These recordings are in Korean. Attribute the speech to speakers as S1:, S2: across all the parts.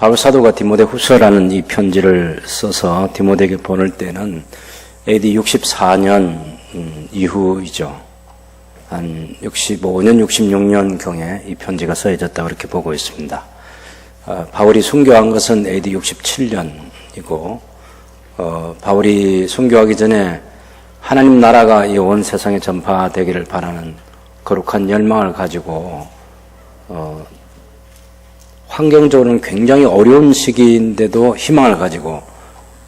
S1: 바울 사도가 디모데 후서라는 이 편지를 써서 디모데에게 보낼 때는 AD 64년 이후이죠. 한 65년, 66년경에 이 편지가 써져졌다고 그렇게 보고 있습니다. 바울이 순교한 것은 AD 67년이고, 바울이 순교하기 전에 하나님 나라가 이 온 세상에 전파되기를 바라는 거룩한 열망을 가지고, 환경적으로는 굉장히 어려운 시기인데도 희망을 가지고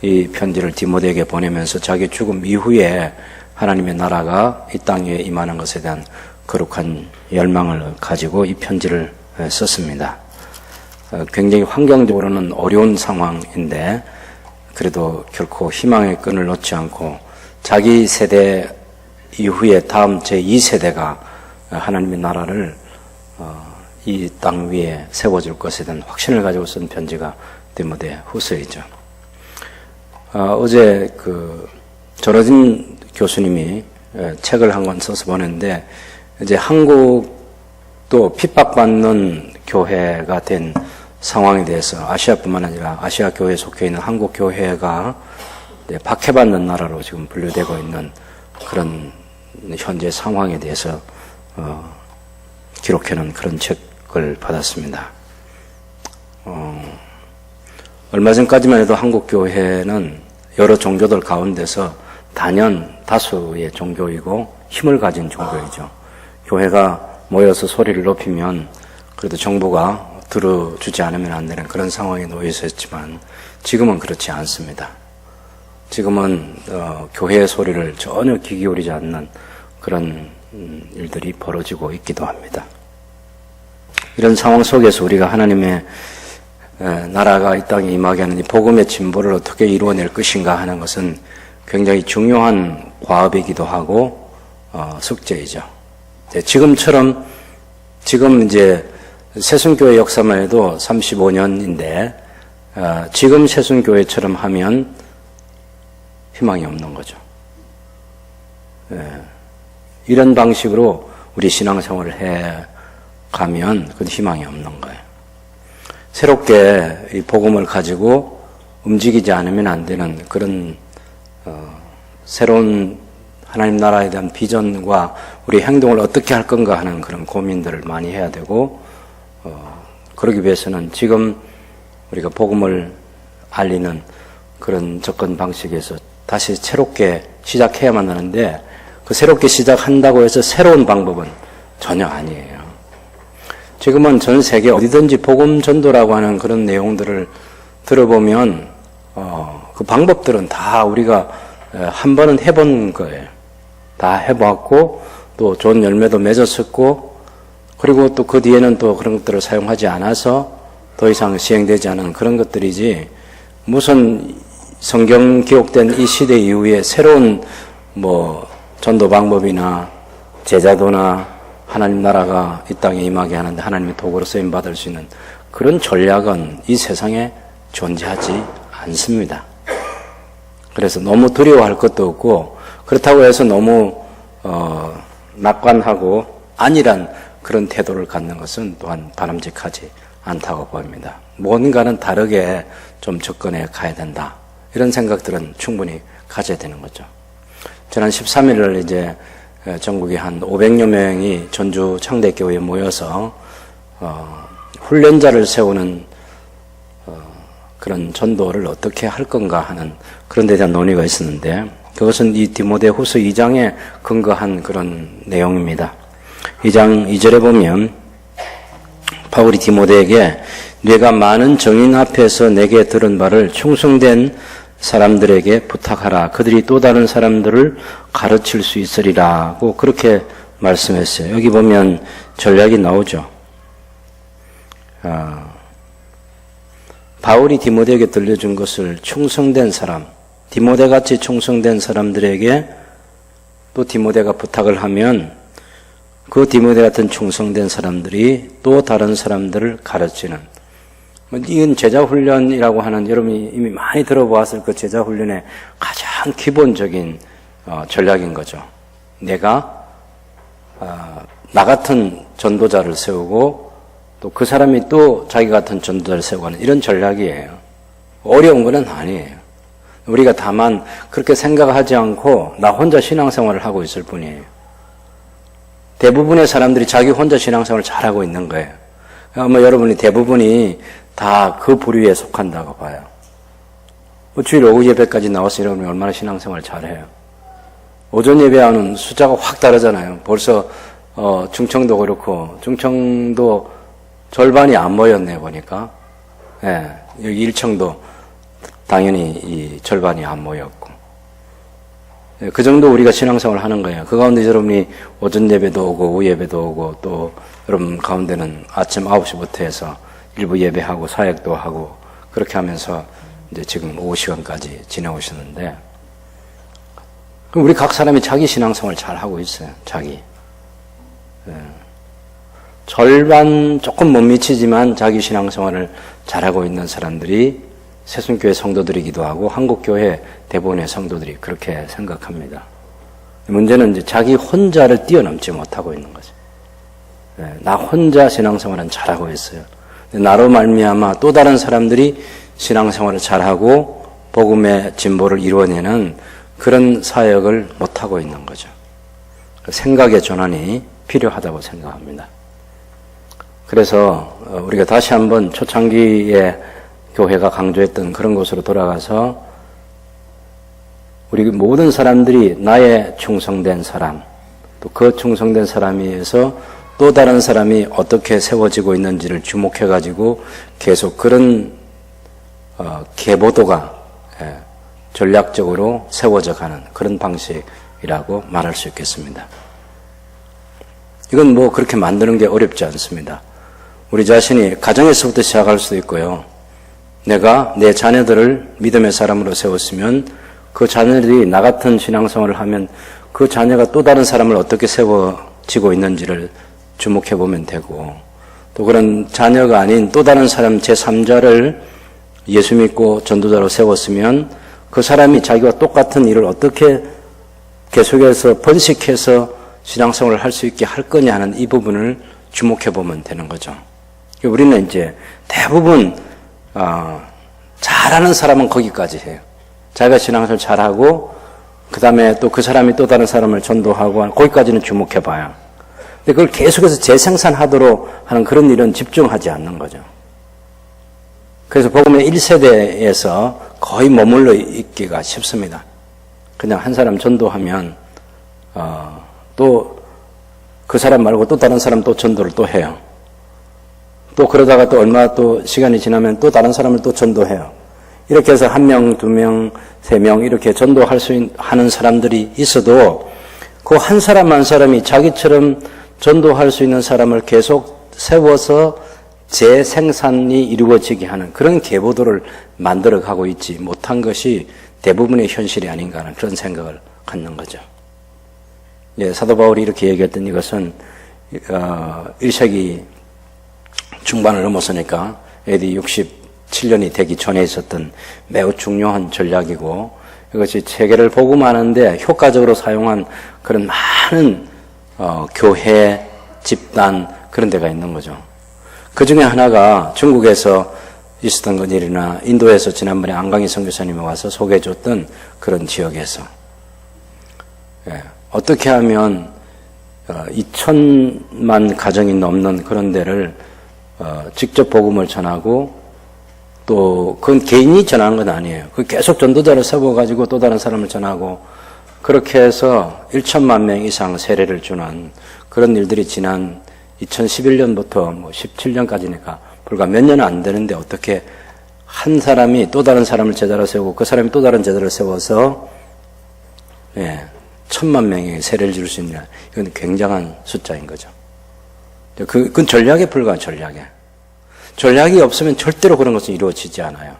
S1: 이 편지를 디모데에게 보내면서 자기 죽음 이후에 하나님의 나라가 이 땅 위에 임하는 것에 대한 거룩한 열망을 가지고 이 편지를 썼습니다. 굉장히 환경적으로는 어려운 상황인데 그래도 결코 희망의 끈을 놓지 않고 자기 세대 이후에 다음 제2세대가 하나님의 나라를 이 땅 위에 세워줄 것에 대한 확신을 가지고 쓴 편지가 디모데 후서이죠. 어제 전호진 교수님이 책을 한 권 써서 보냈는데, 이제 한국도 핍박받는 교회가 된 상황에 대해서 아시아뿐만 아니라 아시아 교회에 속해 있는 한국 교회가 박해받는 나라로 지금 분류되고 있는 그런 현재 상황에 대해서 기록해놓은 그런 책을 받았습니다. 얼마 전까지만 해도 한국 교회는 여러 종교들 가운데서 단연 다수의 종교이고 힘을 가진 종교이죠. 교회가 모여서 소리를 높이면 그래도 정부가 들어주지 않으면 안 되는 그런 상황에 놓여 있었지만 지금은 그렇지 않습니다. 지금은 교회의 소리를 전혀 귀 기울이지 않는 그런 일들이 벌어지고 있기도 합니다. 이런 상황 속에서 우리가 하나님의 나라가 이 땅에 임하게 하는 이 복음의 진보를 어떻게 이루어낼 것인가 하는 것은 굉장히 중요한 과업이기도 하고 숙제이죠. 지금처럼 지금 이제 새순교회 역사만 해도 35년인데 지금 새순교회처럼 하면 희망이 없는 거죠. 이런 방식으로 우리 신앙생활을 해가면 그건 희망이 없는 거예요. 새롭게 이 복음을 가지고 움직이지 않으면 안 되는 그런 새로운 하나님 나라에 대한 비전과 우리 행동을 어떻게 할 건가 하는 그런 고민들을 많이 해야 되고, 그러기 위해서는 지금 우리가 복음을 알리는 그런 접근 방식에서 다시 새롭게 시작해야만 하는데, 그 새롭게 시작한다고 해서 새로운 방법은 전혀 아니에요. 지금은 전 세계 어디든지 복음 전도라고 하는 그런 내용들을 들어보면 그 방법들은 다 우리가 한 번은 해본 거예요. 다 해봤고 또 좋은 열매도 맺었었고, 그리고 또 그 뒤에는 또 그런 것들을 사용하지 않아서 더 이상 시행되지 않은 그런 것들이지, 무슨 성경 기록된 이 시대 이후에 새로운 전도 방법이나 제자도나 하나님 나라가 이 땅에 임하게 하는데 하나님의 도구로 쓰임받을 수 있는 그런 전략은 이 세상에 존재하지 않습니다. 그래서 너무 두려워할 것도 없고, 그렇다고 해서 너무 낙관하고 안일한 그런 태도를 갖는 것은 또한 바람직하지 않다고 보입니다. 뭔가는 다르게 좀 접근해 가야 된다, 이런 생각들은 충분히 가져야 되는 거죠. 지난 13일을 이제 전국에 한 500여 명이 전주 창대교회에 모여서 훈련자를 세우는 그런 전도를 어떻게 할 건가 하는 그런 데 대한 논의가 있었는데, 그것은 이 디모데 후서 2장에 근거한 그런 내용입니다. 2장 2절에 보면 바울이 디모데에게 네가 많은 정인 앞에서 내게 들은 바를 충성된 사람들에게 부탁하라. 그들이 또 다른 사람들을 가르칠 수 있으리라고 그렇게 말씀했어요. 여기 보면 전략이 나오죠. 바울이 디모데에게 들려준 것을 충성된 사람, 디모데같이 충성된 사람들에게 또 디모데가 부탁을 하면 그 디모데 같은 충성된 사람들이 또 다른 사람들을 가르치는, 이건 제자훈련이라고 하는, 여러분이 이미 많이 들어보았을 그 제자훈련의 가장 기본적인 전략인 거죠. 내가 나 같은 전도자를 세우고 또 그 사람이 또 자기 같은 전도자를 세워가는 이런 전략이에요. 어려운 건 아니에요. 우리가 다만 그렇게 생각하지 않고 나 혼자 신앙생활을 하고 있을 뿐이에요. 대부분의 사람들이 자기 혼자 신앙생활을 잘하고 있는 거예요. 아마 여러분이 대부분이 다 그 부류에 속한다고 봐요. 주일 오후 예배까지 나와서 여러분이 얼마나 신앙생활을 잘해요. 오전 예배하는 숫자가 확 다르잖아요. 벌써 충청도 그렇고 충청도 절반이 안 모였네 보니까. 예, 여기 일청도 당연히 이 절반이 안 모였고. 예, 그 정도 우리가 신앙생활을 하는 거예요. 그 가운데 여러분이 오전 예배도 오고 오후 예배도 오고 또 여러분 가운데는 아침 9시부터 해서 일부 예배하고 사역도 하고 그렇게 하면서 이제 지금 오후 시간까지 지내오셨는데 그럼 우리 각 사람이 자기 신앙생활을 잘 하고 있어요. 자기. 예. 절반 조금 못 미치지만 자기 신앙생활을 잘하고 있는 사람들이 새순교회 성도들이기도 하고 한국교회 대부분의 성도들이 그렇게 생각합니다. 문제는 이제 자기 혼자를 뛰어넘지 못하고 있는 거죠. 예. 나 혼자 신앙생활은 잘하고 있어요. 나로 말미암아 또 다른 사람들이 신앙생활을 잘하고 복음의 진보를 이루어내는 그런 사역을 못하고 있는 거죠. 생각의 전환이 필요하다고 생각합니다. 그래서 우리가 다시 한번 초창기에 교회가 강조했던 그런 곳으로 돌아가서 우리 모든 사람들이 나의 충성된 사람, 또 그 충성된 사람에 의해서 또 다른 사람이 어떻게 세워지고 있는지를 주목해가지고 계속 그런 계보도가 전략적으로 세워져 가는 그런 방식이라고 말할 수 있겠습니다. 이건 뭐 그렇게 만드는 게 어렵지 않습니다. 우리 자신이 가정에서부터 시작할 수도 있고요. 내가 내 자녀들을 믿음의 사람으로 세웠으면 그 자녀들이 나 같은 신앙생활을 하면 그 자녀가 또 다른 사람을 어떻게 세워지고 있는지를 주목해 보면 되고 또 그런 자녀가 아닌 또 다른 사람 제3자를 예수 믿고 전도자로 세웠으면 그 사람이 자기와 똑같은 일을 어떻게 계속해서 번식해서 신앙생활을 할 수 있게 할 거냐 하는 이 부분을 주목해 보면 되는 거죠. 우리는 이제 대부분 잘하는 사람은 거기까지 해요. 자기가 신앙생활을 잘하고 그 다음에 또 그 사람이 또 다른 사람을 전도하고 거기까지는 주목해 봐요. 근데 그걸 계속해서 재생산하도록 하는 그런 일은 집중하지 않는 거죠. 그래서 복음의 1세대에서 거의 머물러 있기가 쉽습니다. 그냥 한 사람 전도하면 또 그 사람 말고 또 다른 사람 또 전도를 또 해요. 또 그러다가 또 얼마 또 시간이 지나면 또 다른 사람을 또 전도해요. 이렇게 해서 1명, 2명, 3명 이렇게 전도할 수 하는 사람들이 있어도 그 한 사람 한 사람이 자기처럼 전도할 수 있는 사람을 계속 세워서 재생산이 이루어지게 하는 그런 계보도를 만들어가고 있지 못한 것이 대부분의 현실이 아닌가 하는 그런 생각을 갖는 거죠. 예, 사도 바울이 이렇게 얘기했던 이것은 1세기 중반을 넘어서니까 AD 67년이 되기 전에 있었던 매우 중요한 전략이고 이것이 세계를 복음하는데 효과적으로 사용한 그런 많은 교회, 집단 그런 데가 있는 거죠. 그 중에 하나가 중국에서 있었던 것 일이나 인도에서 지난번에 안강희 선교사님이 와서 소개해 줬던 그런 지역에서 어떻게 하면 2천만 가정이 넘는 그런 데를 직접 복음을 전하고 또 그건 개인이 전하는 건 아니에요. 그 계속 전도자를 세워가지고 또 다른 사람을 전하고 그렇게 해서 1천만 명 이상 세례를 주는 그런 일들이 지난 2011년부터 뭐 17년까지니까 불과 몇 년 안 되는데 어떻게 한 사람이 또 다른 사람을 제자로 세우고 그 사람이 또 다른 제자를 세워서 1,000만 명의 세례를 줄 수 있느냐. 이건 굉장한 숫자인 거죠. 그건 전략에 불과한 전략이에요. 전략이 없으면 절대로 그런 것은 이루어지지 않아요.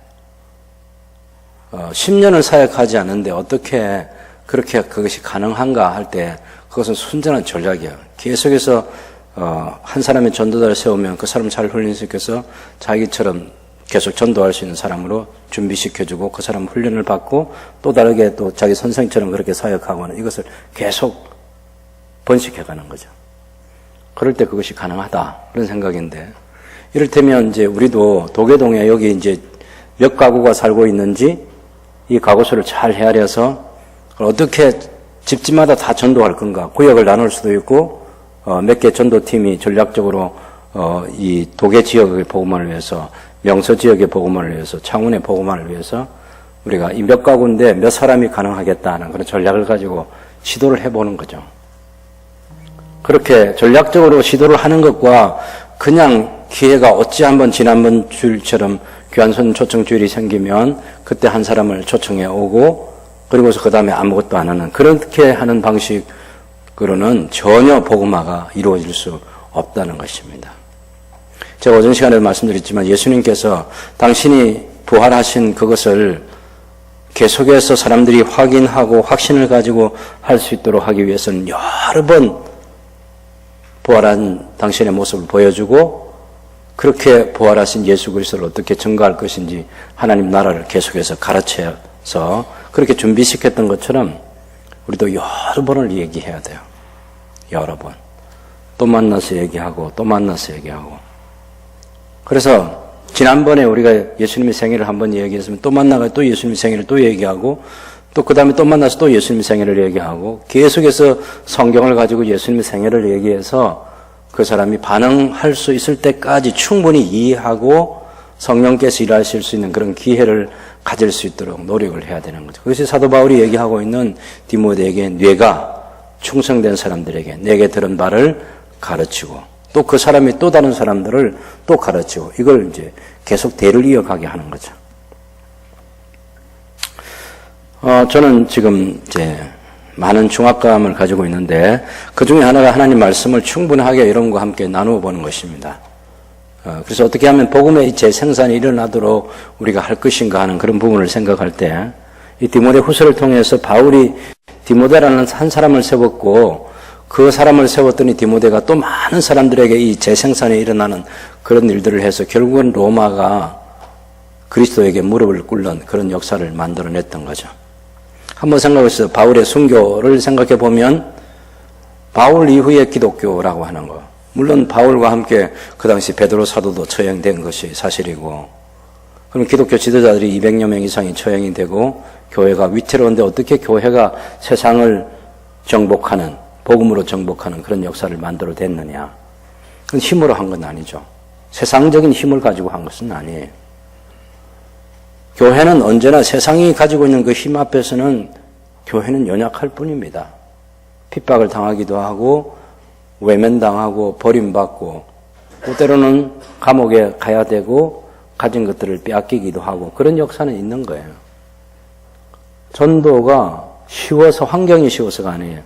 S1: 10년을 사역하지 않는데 어떻게 그렇게 그것이 가능한가 할 때 그것은 순전한 전략이에요. 계속해서 한 사람의 전도자를 세우면 그 사람을 잘 훈련시켜서 자기처럼 계속 전도할 수 있는 사람으로 준비시켜주고 그 사람 훈련을 받고 또 다르게 또 자기 선생처럼 그렇게 사역하고는 이것을 계속 번식해가는 거죠. 그럴 때 그것이 가능하다 그런 생각인데 이를테면 이제 우리도 도계동에 여기 이제 몇 가구가 살고 있는지 이 가구수를 잘 헤아려서 어떻게 집집마다 다 전도할 건가, 구역을 나눌 수도 있고 몇 개 전도팀이 전략적으로 이 도계 지역의 복음화를 위해서, 명서 지역의 복음화를 위해서, 창원의 복음화를 위해서 우리가 이 몇 가구인데 몇 사람이 가능하겠다는 그런 전략을 가지고 시도를 해보는 거죠. 그렇게 전략적으로 시도를 하는 것과 그냥 기회가 어찌 한번 지난번 주일처럼 귀한손 초청 주일이 생기면 그때 한 사람을 초청해 오고 그리고서 그 다음에 아무것도 안 하는, 그렇게 하는 방식으로는 전혀 복음화가 이루어질 수 없다는 것입니다. 제가 오전 시간에 말씀드렸지만 예수님께서 당신이 부활하신 그것을 계속해서 사람들이 확인하고 확신을 가지고 할 수 있도록 하기 위해서는 여러 번 부활한 당신의 모습을 보여주고 그렇게 부활하신 예수 그리스도를 어떻게 증거할 것인지 하나님 나라를 계속해서 가르쳐서 그렇게 준비시켰던 것처럼 우리도 여러 번을 얘기해야 돼요. 여러 번. 또 만나서 얘기하고 또 만나서 얘기하고. 그래서 지난번에 우리가 예수님의 생일을 한번 얘기했으면 또 만나가 또 예수님의 생일을 또 얘기하고 또 그 다음에 또 만나서 또 예수님의 생일을 얘기하고 계속해서 성경을 가지고 예수님의 생일을 얘기해서 그 사람이 반응할 수 있을 때까지 충분히 이해하고 성령께서 일하실 수 있는 그런 기회를 가질 수 있도록 노력을 해야 되는 거죠. 그것이 사도 바울이 얘기하고 있는 디모데에게 뇌가 충성된 사람들에게 내게 들은 바를 가르치고 또 그 사람이 또 다른 사람들을 또 가르치고 이걸 이제 계속 대를 이어가게 하는 거죠. 저는 지금 이제 많은 중압감을 가지고 있는데 그 중에 하나가 하나님 말씀을 충분하게 여러분과 함께 나누어 보는 것입니다. 그래서 어떻게 하면 복음의 재생산이 일어나도록 우리가 할 것인가 하는 그런 부분을 생각할 때 이 디모데 후서를 통해서 바울이 디모데라는 한 사람을 세웠고 그 사람을 세웠더니 디모데가 또 많은 사람들에게 이 재생산이 일어나는 그런 일들을 해서 결국은 로마가 그리스도에게 무릎을 꿇는 그런 역사를 만들어냈던 거죠. 한번 생각해보세요. 바울의 순교를 생각해 보면 바울 이후의 기독교라고 하는 거. 물론 바울과 함께 그 당시 베드로 사도도 처형된 것이 사실이고 그럼 기독교 지도자들이 200여 명 이상이 처형이 되고 교회가 위태로운데 어떻게 교회가 세상을 정복하는 복음으로 정복하는 그런 역사를 만들어냈느냐. 그건 힘으로 한 건 아니죠. 세상적인 힘을 가지고 한 것은 아니에요. 교회는 언제나 세상이 가지고 있는 그 힘 앞에서는 교회는 연약할 뿐입니다. 핍박을 당하기도 하고 외면당하고 버림받고 또 때로는 감옥에 가야 되고 가진 것들을 빼앗기기도 하고 그런 역사는 있는 거예요. 전도가 쉬워서 환경이 쉬워서가 아니에요.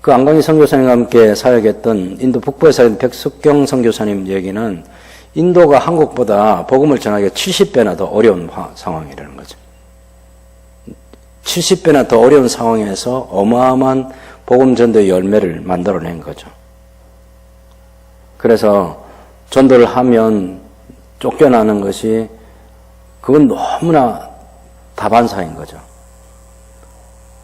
S1: 그 안광희 선교사님과 함께 사역했던 인도 북부에 사는 백숙경 선교사님 얘기는 인도가 한국보다 복음을 전하기가 70배나 더 어려운 상황이라는 거죠. 70배나 더 어려운 상황에서 어마어마한 복음 전도의 열매를 만들어낸 거죠. 그래서 전도를 하면 쫓겨나는 것이 그건 너무나 다반사인 거죠.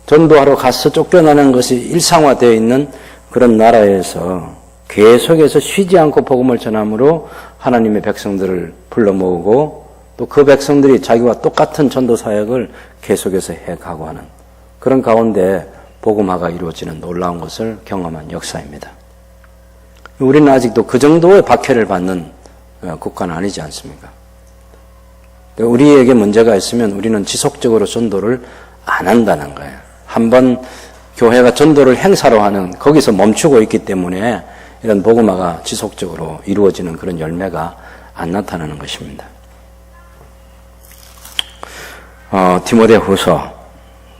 S1: 전도하러 가서 쫓겨나는 것이 일상화되어 있는 그런 나라에서 계속해서 쉬지 않고 복음을 전함으로 하나님의 백성들을 불러 모으고 또 그 백성들이 자기와 똑같은 전도 사역을 계속해서 해가고 하는 그런 가운데 복음화가 이루어지는 놀라운 것을 경험한 역사입니다. 우리는 아직도 그 정도의 박해를 받는 국가는 아니지 않습니까? 우리에게 문제가 있으면 우리는 지속적으로 전도를 안 한다는 거예요. 한번 교회가 전도를 행사로 하는 거기서 멈추고 있기 때문에 이런 복음화가 지속적으로 이루어지는 그런 열매가 안 나타나는 것입니다. 디모데 후서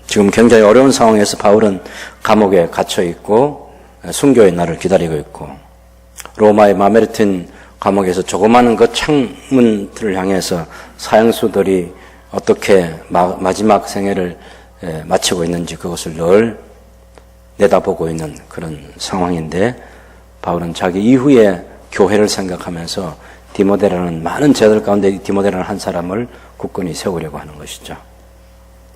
S1: 지금 굉장히 어려운 상황에서 바울은 감옥에 갇혀 있고 순교의 날을 기다리고 있고 로마의 마메르틴 감옥에서 조그마한 그 창문들을 향해서 사형수들이 어떻게 마지막 생애를 마치고 있는지 그것을 늘 내다보고 있는 그런 상황인데 바울은 자기 이후에 교회를 생각하면서 디모데라는 많은 제자들 가운데 디모데라는 한 사람을 굳건히 세우려고 하는 것이죠.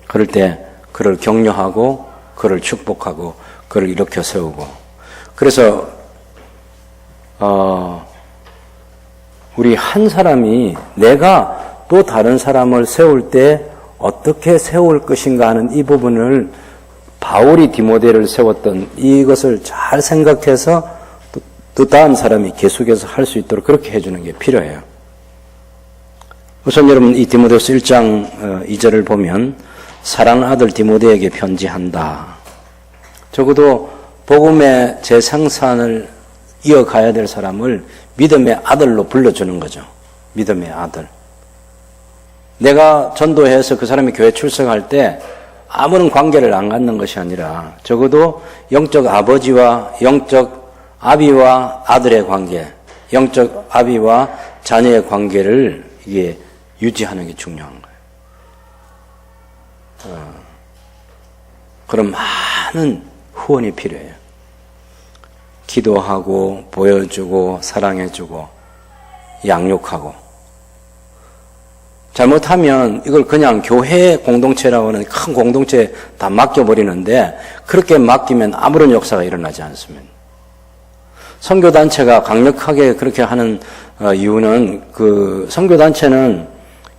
S1: 그럴 때 그를 격려하고 그를 축복하고 그를 일으켜 세우고 그래서 우리 한 사람이 내가 또 다른 사람을 세울 때 어떻게 세울 것인가 하는 이 부분을 바울이 디모데를 세웠던 이것을 잘 생각해서 또 다음 사람이 계속해서 할 수 있도록 그렇게 해주는 게 필요해요. 우선 여러분 이 디모데후서 1장 2절을 보면 사랑하는 아들 디모데에게 편지한다. 적어도 복음의 재생산을 이어가야 될 사람을 믿음의 아들로 불러주는 거죠. 믿음의 아들. 내가 전도해서 그 사람이 교회 출석할 때 아무런 관계를 안 갖는 것이 아니라 적어도 영적 아버지와 영적 아비와 아들의 관계, 영적 아비와 자녀의 관계를 이게 유지하는 게 중요한 거예요. 그런 많은 후원이 필요해요. 기도하고 보여주고 사랑해주고 양육하고. 잘못하면 이걸 그냥 교회 공동체라고 하는 큰 공동체에 다 맡겨버리는데 그렇게 맡기면 아무런 역사가 일어나지 않습니다. 선교단체가 강력하게 그렇게 하는 이유는 그 선교단체는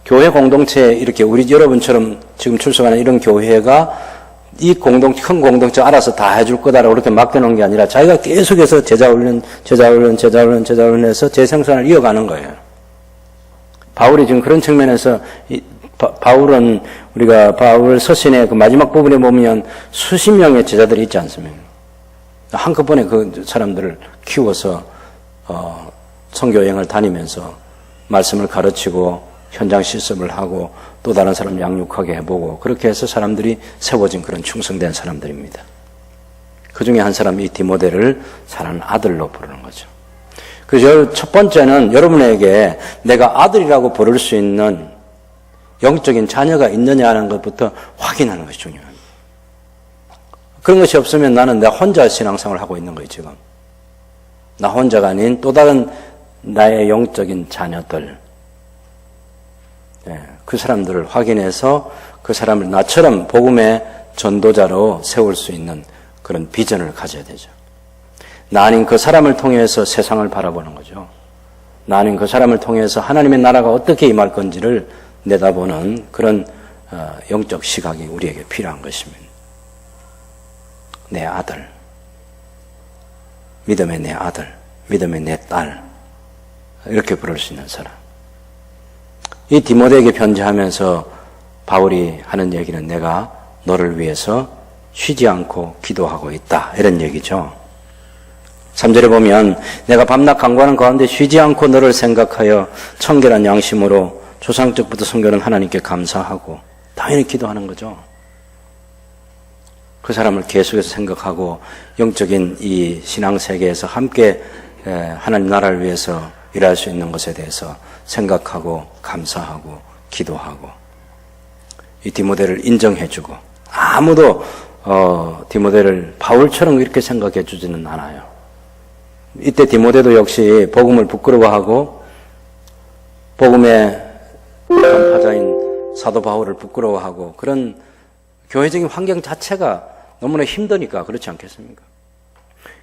S1: 교회 공동체에 이렇게 우리 여러분처럼 지금 출석하는 이런 교회가 이 큰 공동체 알아서 다 해줄 거다라고 그렇게 맡겨놓은 게 아니라 자기가 계속해서 제자훈련 해서 재생산을 이어가는 거예요. 바울이 지금 그런 측면에서 바울은 우리가 바울 서신의 그 마지막 부분에 보면 수십 명의 제자들이 있지 않습니까? 한꺼번에 그 사람들을 키워서 선교 여행을 다니면서 말씀을 가르치고 현장 실습을 하고 또 다른 사람 양육하게 해보고 그렇게 해서 사람들이 세워진 그런 충성된 사람들입니다. 그 중에 한 사람이 이 디모데를 사랑하는 아들로 부르는 거죠. 그래서 첫 번째는 여러분에게 내가 아들이라고 부를 수 있는 영적인 자녀가 있느냐 하는 것부터 확인하는 것이 중요합니다. 그런 것이 없으면 나는 내가 혼자 신앙생활을 하고 있는 거예요, 지금. 나 혼자가 아닌 또 다른 나의 영적인 자녀들, 그 사람들을 확인해서 그 사람을 나처럼 복음의 전도자로 세울 수 있는 그런 비전을 가져야 되죠. 나 아닌 그 사람을 통해서 세상을 바라보는 거죠. 나 아닌 그 사람을 통해서 하나님의 나라가 어떻게 임할 건지를 내다보는 그런 영적 시각이 우리에게 필요한 것입니다. 내 아들, 믿음의 내 아들, 믿음의 내 딸, 이렇게 부를 수 있는 사람. 이 디모데에게 편지하면서 바울이 하는 얘기는 내가 너를 위해서 쉬지 않고 기도하고 있다, 이런 얘기죠. 3절에 보면 내가 밤낮 간구하는 가운데 쉬지 않고 너를 생각하여 청결한 양심으로 조상적부터 섬겨는 하나님께 감사하고, 당연히 기도하는 거죠. 그 사람을 계속해서 생각하고 영적인 이 신앙세계에서 함께 하나님 나라를 위해서 일할 수 있는 것에 대해서 생각하고 감사하고 기도하고, 이 디모데를 인정해주고, 아무도 디모데를 바울처럼 이렇게 생각해 주지는 않아요. 이때 디모데도 역시 복음을 부끄러워하고 복음의 전파자인 사도 바울을 부끄러워하고, 그런 교회적인 환경 자체가 너무나 힘드니까 그렇지 않겠습니까?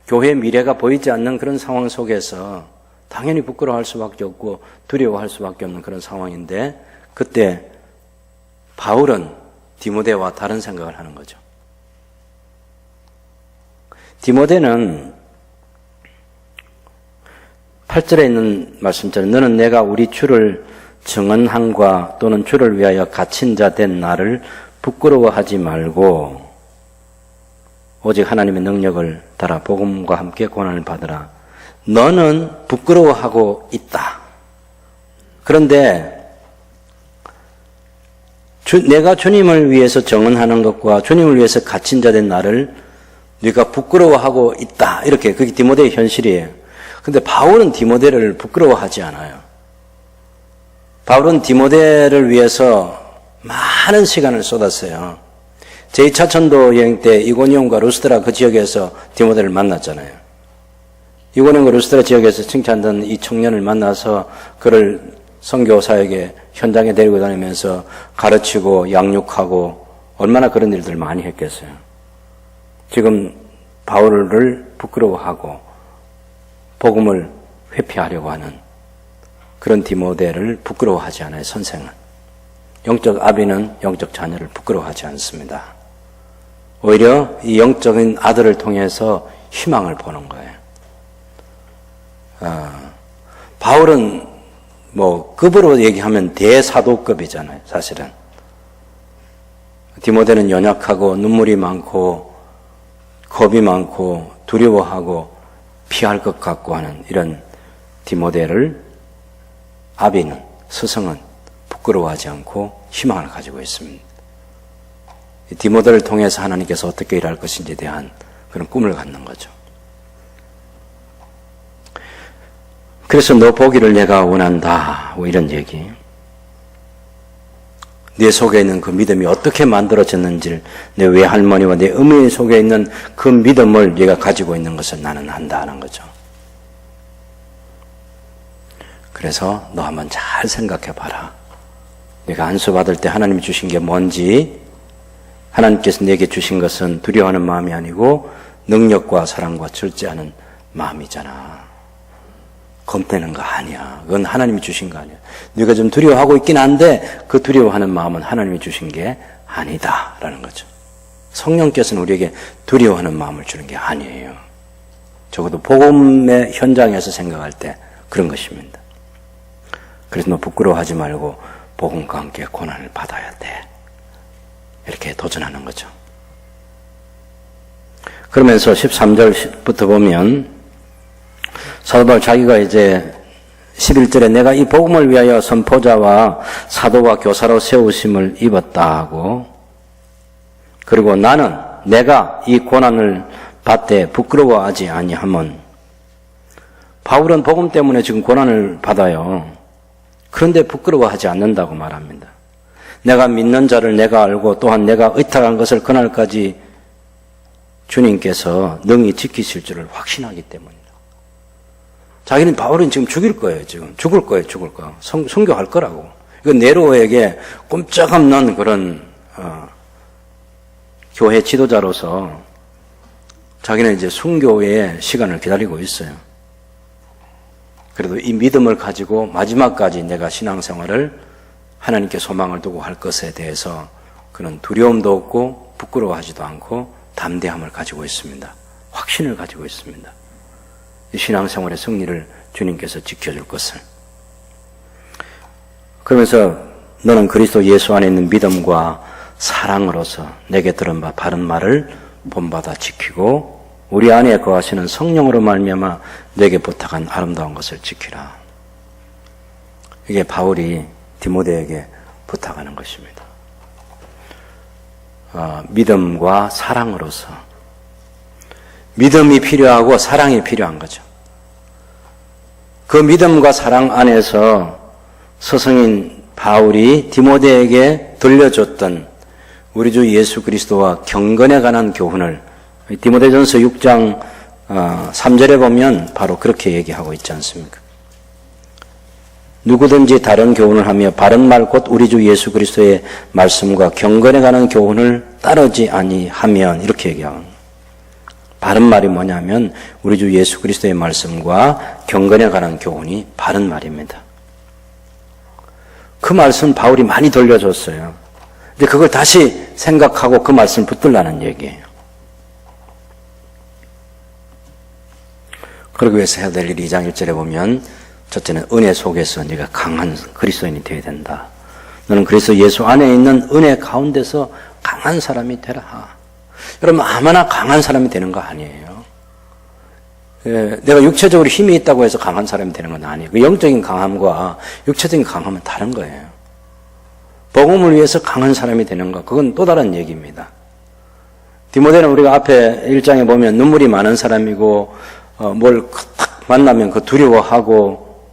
S1: 교회의 미래가 보이지 않는 그런 상황 속에서 당연히 부끄러워할 수밖에 없고 두려워할 수밖에 없는 그런 상황인데, 그때 바울은 디모데와 다른 생각을 하는 거죠. 디모데는 8절에 있는 말씀처럼 너는 내가 우리 주를 증언함과 또는 주를 위하여 갇힌 자 된 나를 부끄러워하지 말고 오직 하나님의 능력을 따라 복음과 함께 고난을 받으라. 너는 부끄러워하고 있다. 그런데 내가 주님을 위해서 증언하는 것과 주님을 위해서 갇힌 자 된 나를 네가 부끄러워하고 있다, 이렇게 그게 디모데의 현실이에요. 근데 바울은 디모데를 부끄러워하지 않아요. 바울은 디모데를 위해서 많은 시간을 쏟았어요. 제2차 전도 여행 때 이고니온과 루스드라 그 지역에서 디모데를 만났잖아요. 이고니온과 루스드라 지역에서 칭찬받던 이 청년을 만나서 그를 선교사에게 현장에 데리고 다니면서 가르치고 양육하고, 얼마나 그런 일들을 많이 했겠어요. 지금 바울을 부끄러워하고 복음을 회피하려고 하는 그런 디모데를 부끄러워하지 않아요, 선생은. 영적 아비는 영적 자녀를 부끄러워하지 않습니다. 오히려 이 영적인 아들을 통해서 희망을 보는 거예요. 바울은 급으로 얘기하면 대사도급이잖아요, 사실은. 디모데는 연약하고 눈물이 많고 겁이 많고 두려워하고 피할 것 같고 하는 이런 디모데를 아비는, 스승은 부끄러워하지 않고 희망을 가지고 있습니다. 디모데를 통해서 하나님께서 어떻게 일할 것인지에 대한 그런 꿈을 갖는 거죠. 그래서 너 보기를 내가 원한다, 이런 얘기. 내 속에 있는 그 믿음이 어떻게 만들어졌는지를, 내 외할머니와 내 어머니 속에 있는 그 믿음을 네가 가지고 있는 것을 나는 안다는 거죠. 그래서 너 한번 잘 생각해 봐라. 네가 안수 받을 때 하나님이 주신 게 뭔지, 하나님께서 내게 주신 것은 두려워하는 마음이 아니고 능력과 사랑과 절제하는 마음이잖아. 겁내는 거 아니야. 그건 하나님이 주신 거 아니야. 네가 좀 두려워하고 있긴 한데 그 두려워하는 마음은 하나님이 주신 게 아니다라는 거죠. 성령께서는 우리에게 두려워하는 마음을 주는 게 아니에요. 적어도 복음의 현장에서 생각할 때 그런 것입니다. 그래서 너 부끄러워하지 말고 복음과 함께 고난을 받아야 돼. 이렇게 도전하는 거죠. 그러면서 13절부터 보면 사도 바울 자기가 이제 11절에 내가 이 복음을 위하여 선포자와 사도와 교사로 세우심을 입었다 하고, 그리고 나는 내가 이 고난을 받되 부끄러워하지 아니함은, 바울은 복음 때문에 지금 고난을 받아요. 그런데 부끄러워하지 않는다고 말합니다. 내가 믿는 자를 내가 알고 또한 내가 의탁한 것을 그날까지 주님께서 능히 지키실 줄을 확신하기 때문이다. 자기는 바울은 지금 죽일 거예요. 지금 죽을 거예요. 선교할 거라고. 이건 네로에게 꼼짝없는 그런 교회 지도자로서 자기는 이제 순교의 시간을 기다리고 있어요. 그래도 이 믿음을 가지고 마지막까지 내가 신앙생활을 하나님께 소망을 두고 할 것에 대해서 그런 두려움도 없고 부끄러워하지도 않고 담대함을 가지고 있습니다. 확신을 가지고 있습니다. 이 신앙생활의 승리를 주님께서 지켜줄 것을. 그러면서 너는 그리스도 예수 안에 있는 믿음과 사랑으로서 내게 들은 바 바른 말을 본받아 지키고 우리 안에 거하시는 성령으로 말미암아 내게 부탁한 아름다운 것을 지키라. 이게 바울이 디모데에게 부탁하는 것입니다. 믿음과 사랑으로서. 믿음이 필요하고 사랑이 필요한 거죠. 그 믿음과 사랑 안에서 스승인 바울이 디모데에게 들려줬던 우리 주 예수 그리스도와 경건에 관한 교훈을 디모데전서 6장 3절에 보면 바로 그렇게 얘기하고 있지 않습니까? 누구든지 다른 교훈을 하며 바른 말 곧 우리 주 예수 그리스도의 말씀과 경건에 관한 교훈을 따르지 아니하면, 이렇게 얘기합니다. 바른 말이 뭐냐면 우리 주 예수 그리스도의 말씀과 경건에 관한 교훈이 바른 말입니다. 그 말씀 바울이 많이 돌려줬어요. 근데 그걸 다시 생각하고 그 말씀을 붙들라는 얘기예요. 그러기 위해서 해야 될 일이 2장 1절에 보면, 첫째는 은혜 속에서 네가 강한 그리스도인이 되어야 된다. 너는 그리스도 예수 안에 있는 은혜 가운데서 강한 사람이 되라. 여러분, 아무나 강한 사람이 되는 거 아니에요. 내가 육체적으로 힘이 있다고 해서 강한 사람이 되는 건 아니에요. 그 영적인 강함과 육체적인 강함은 다른 거예요. 복음을 위해서 강한 사람이 되는 거, 그건 또 다른 얘기입니다. 디모데는 우리가 앞에 1장에 보면 눈물이 많은 사람이고 뭘 탁 만나면 그 두려워하고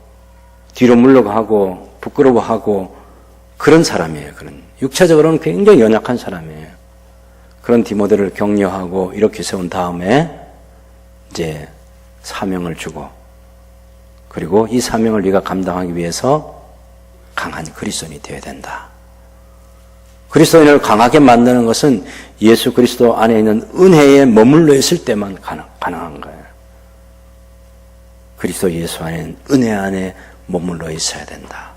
S1: 뒤로 물러가고 부끄러워하고 그런 사람이에요. 그런 육체적으로는 굉장히 연약한 사람이에요. 그런 디모데를 격려하고 이렇게 세운 다음에 이제 사명을 주고, 그리고 이 사명을 네가 감당하기 위해서 강한 그리스도인이 되어야 된다. 그리스도인을 강하게 만드는 것은 예수 그리스도 안에 있는 은혜에 머물러 있을 때만 가능한 거예요. 그리스도 예수 안에 은혜 안에 머물러 있어야 된다.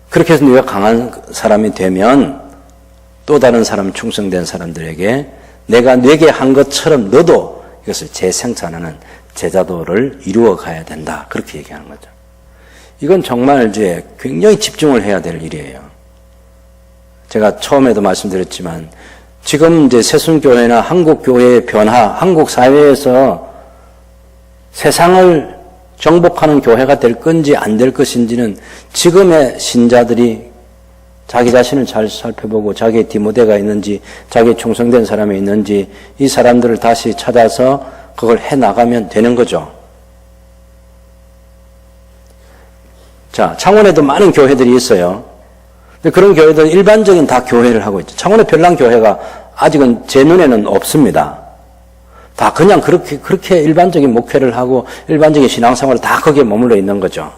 S1: 그렇게 해서 네가 강한 사람이 되면 또 다른 사람, 충성된 사람들에게 내가 네게 한 것처럼 너도 이것을 재생산하는 제자도를 이루어 가야 된다. 그렇게 얘기하는 거죠. 이건 정말 이제 굉장히 집중을 해야 될 일이에요. 제가 처음에도 말씀드렸지만 지금 이제 새순교회나 한국교회의 변화, 한국 사회에서 세상을 정복하는 교회가 될 건지 안 될 것인지는 지금의 신자들이 자기 자신을 잘 살펴보고 자기의 디모데가 있는지 자기의 충성된 사람이 있는지 이 사람들을 다시 찾아서 그걸 해나가면 되는 거죠. 자, 창원에도 많은 교회들이 있어요. 근데 그런 교회들은 일반적인 다 교회를 하고 있죠. 창원의 별난 교회가 아직은 제 눈에는 없습니다. 다 그냥 그렇게 일반적인 목회를 하고 일반적인 신앙생활을 다 거기에 머물러 있는 거죠.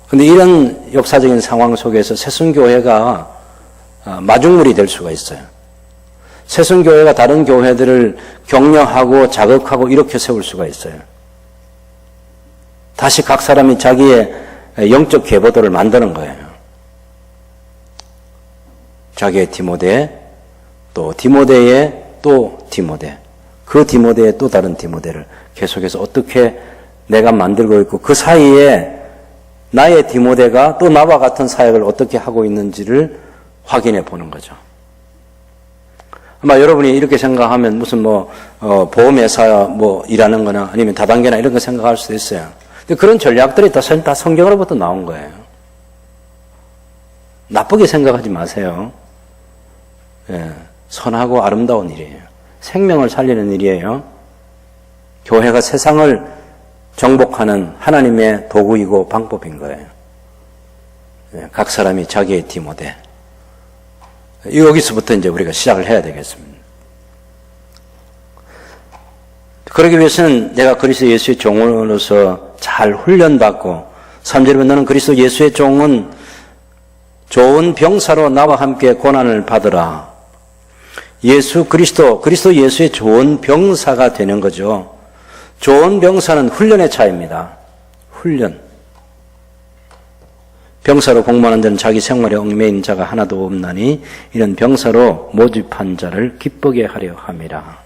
S1: 근데 이런 역사적인 상황 속에서 새순교회가 마중물이 될 수가 있어요. 새순교회가 다른 교회들을 격려하고 자극하고 이렇게 세울 수가 있어요. 다시 각 사람이 자기의 영적 계보도를 만드는 거예요. 자기의 디모데, 또 디모데의 또 디모데, 그 디모데의 또 다른 디모데를 계속해서 어떻게 내가 만들고 있고 그 사이에 나의 디모데가 또 나와 같은 사역을 어떻게 하고 있는지를 확인해 보는 거죠. 아마 여러분이 이렇게 생각하면 무슨 보험회사 일하는 거나 아니면 다단계나 이런 거 생각할 수도 있어요. 근데 그런 전략들이 다 성경으로부터 나온 거예요. 나쁘게 생각하지 마세요. 예, 선하고 아름다운 일이에요. 생명을 살리는 일이에요. 교회가 세상을 정복하는 하나님의 도구이고 방법인 거예요. 예, 각 사람이 자기의 디모데. 여기서부터 이제 우리가 시작을 해야 되겠습니다. 그러기 위해서는 내가 그리스도 예수의 종으로서 잘 훈련받고 3절에 너는 그리스도 예수의 종은 좋은 병사로 나와 함께 고난을 받으라. 그리스도 예수의 좋은 병사가 되는 거죠. 좋은 병사는 훈련의 차이입니다. 훈련. 병사로 공무하는 데는 자기 생활에 얽매인 자가 하나도 없나니 이런 병사로 모집한 자를 기쁘게 하려 함이라.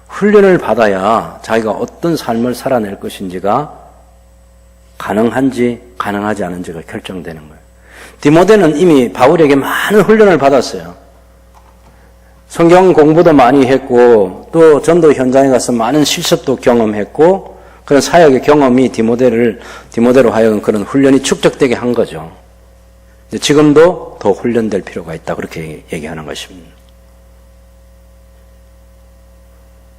S1: 훈련을 받아야 자기가 어떤 삶을 살아낼 것인지가 가능한지 가능하지 않은지가 결정되는 거예요. 디모데는 이미 바울에게 많은 훈련을 받았어요. 성경 공부도 많이 했고 또 전도 현장에 가서 많은 실습도 경험했고 그런 사역의 경험이 디모데로 하여금 그런 훈련이 축적되게 한 거죠. 지금도 더 훈련될 필요가 있다 그렇게 얘기하는 것입니다.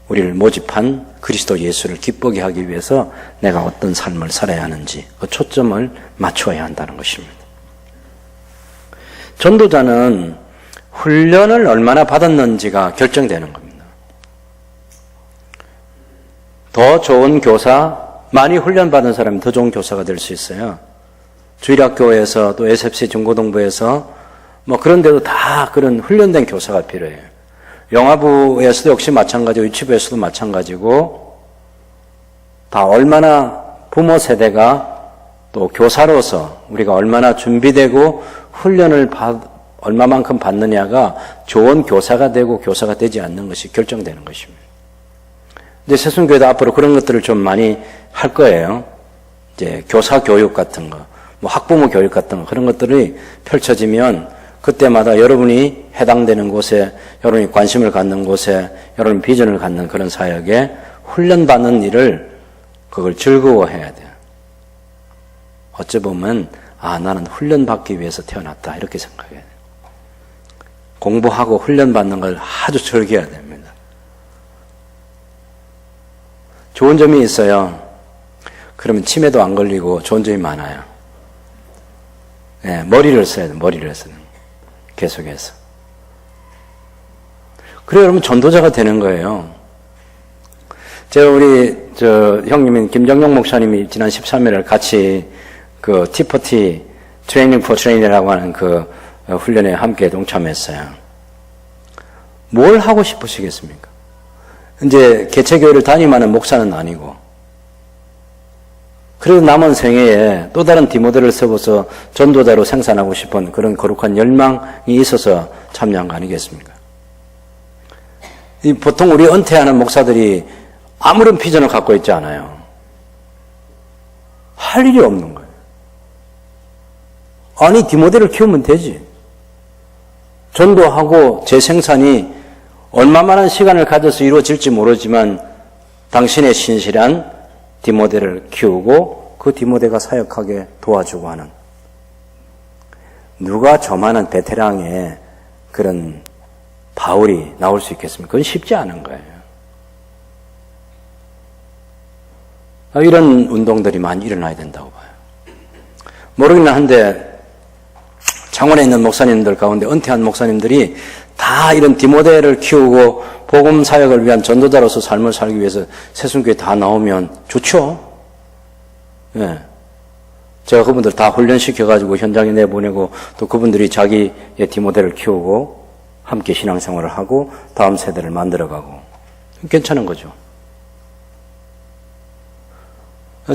S1: 우리를 모집한 그리스도 예수를 기쁘게 하기 위해서 내가 어떤 삶을 살아야 하는지 그 초점을 맞추어야 한다는 것입니다. 전도자는 훈련을 얼마나 받았는지가 결정되는 겁니다. 더 좋은 교사, 많이 훈련받은 사람이 더 좋은 교사가 될 수 있어요. 주일학교에서 또 SFC 중고등부에서 그런 데도 다 그런 훈련된 교사가 필요해요. 영화부에서도 역시 마찬가지고 유치부에서도 마찬가지고 다 얼마나 부모 세대가 또 교사로서 우리가 얼마나 준비되고 훈련을 얼마만큼 받느냐가 좋은 교사가 되고 교사가 되지 않는 것이 결정되는 것입니다. 이제 새순교회도 앞으로 그런 것들을 좀 많이 할 거예요. 이제 교사 교육 같은 거, 학부모 교육 같은 거 그런 것들이 펼쳐지면 그때마다 여러분이 해당되는 곳에, 여러분이 관심을 갖는 곳에, 여러분 비전을 갖는 그런 사역에 훈련받는 일을 그걸 즐거워해야 돼요. 어찌 보면 나는 훈련받기 위해서 태어났다 이렇게 생각해야 돼요. 공부하고 훈련받는 걸 아주 즐겨야 됩니다. 좋은 점이 있어요. 그러면 치매도 안 걸리고 좋은 점이 많아요. 네, 머리를 써야 돼요. 머리를 써야 돼요. 계속해서. 그래 여러분 전도자가 되는 거예요. 제가 우리 형님인 김정용 목사님이 지난 13일을 같이 그 T40 트레이닝 포 트레이닝이라고 하는 그 훈련에 함께 동참했어요. 뭘 하고 싶으시겠습니까? 이제 개체교회를 담임하는 목사는 아니고 그리고 남은 생애에 또 다른 디모델을 세워서 전도자로 생산하고 싶은 그런 거룩한 열망이 있어서 참여한 거 아니겠습니까? 보통 우리 은퇴하는 목사들이 아무런 비전을 갖고 있지 않아요. 할 일이 없는 거예요. 아니, 디모델을 키우면 되지. 전도하고 재생산이 얼마만한 시간을 가져서 이루어질지 모르지만 당신의 신실한 디모데를 키우고 그 디모데가 사역하게 도와주고 하는, 누가 저만한 베테랑의 그런 바울이 나올 수 있겠습니까? 그건 쉽지 않은 거예요. 이런 운동들이 많이 일어나야 된다고 봐요. 모르긴 한데 창원에 있는 목사님들 가운데 은퇴한 목사님들이 다 이런 디모데를 키우고 복음 사역을 위한 전도자로서 삶을 살기 위해서 새순교에 다 나오면 좋죠. 예. 제가 그분들 다 훈련시켜가지고 현장에 내보내고 또 그분들이 자기의 디모데를 키우고 함께 신앙생활을 하고 다음 세대를 만들어가고 괜찮은 거죠.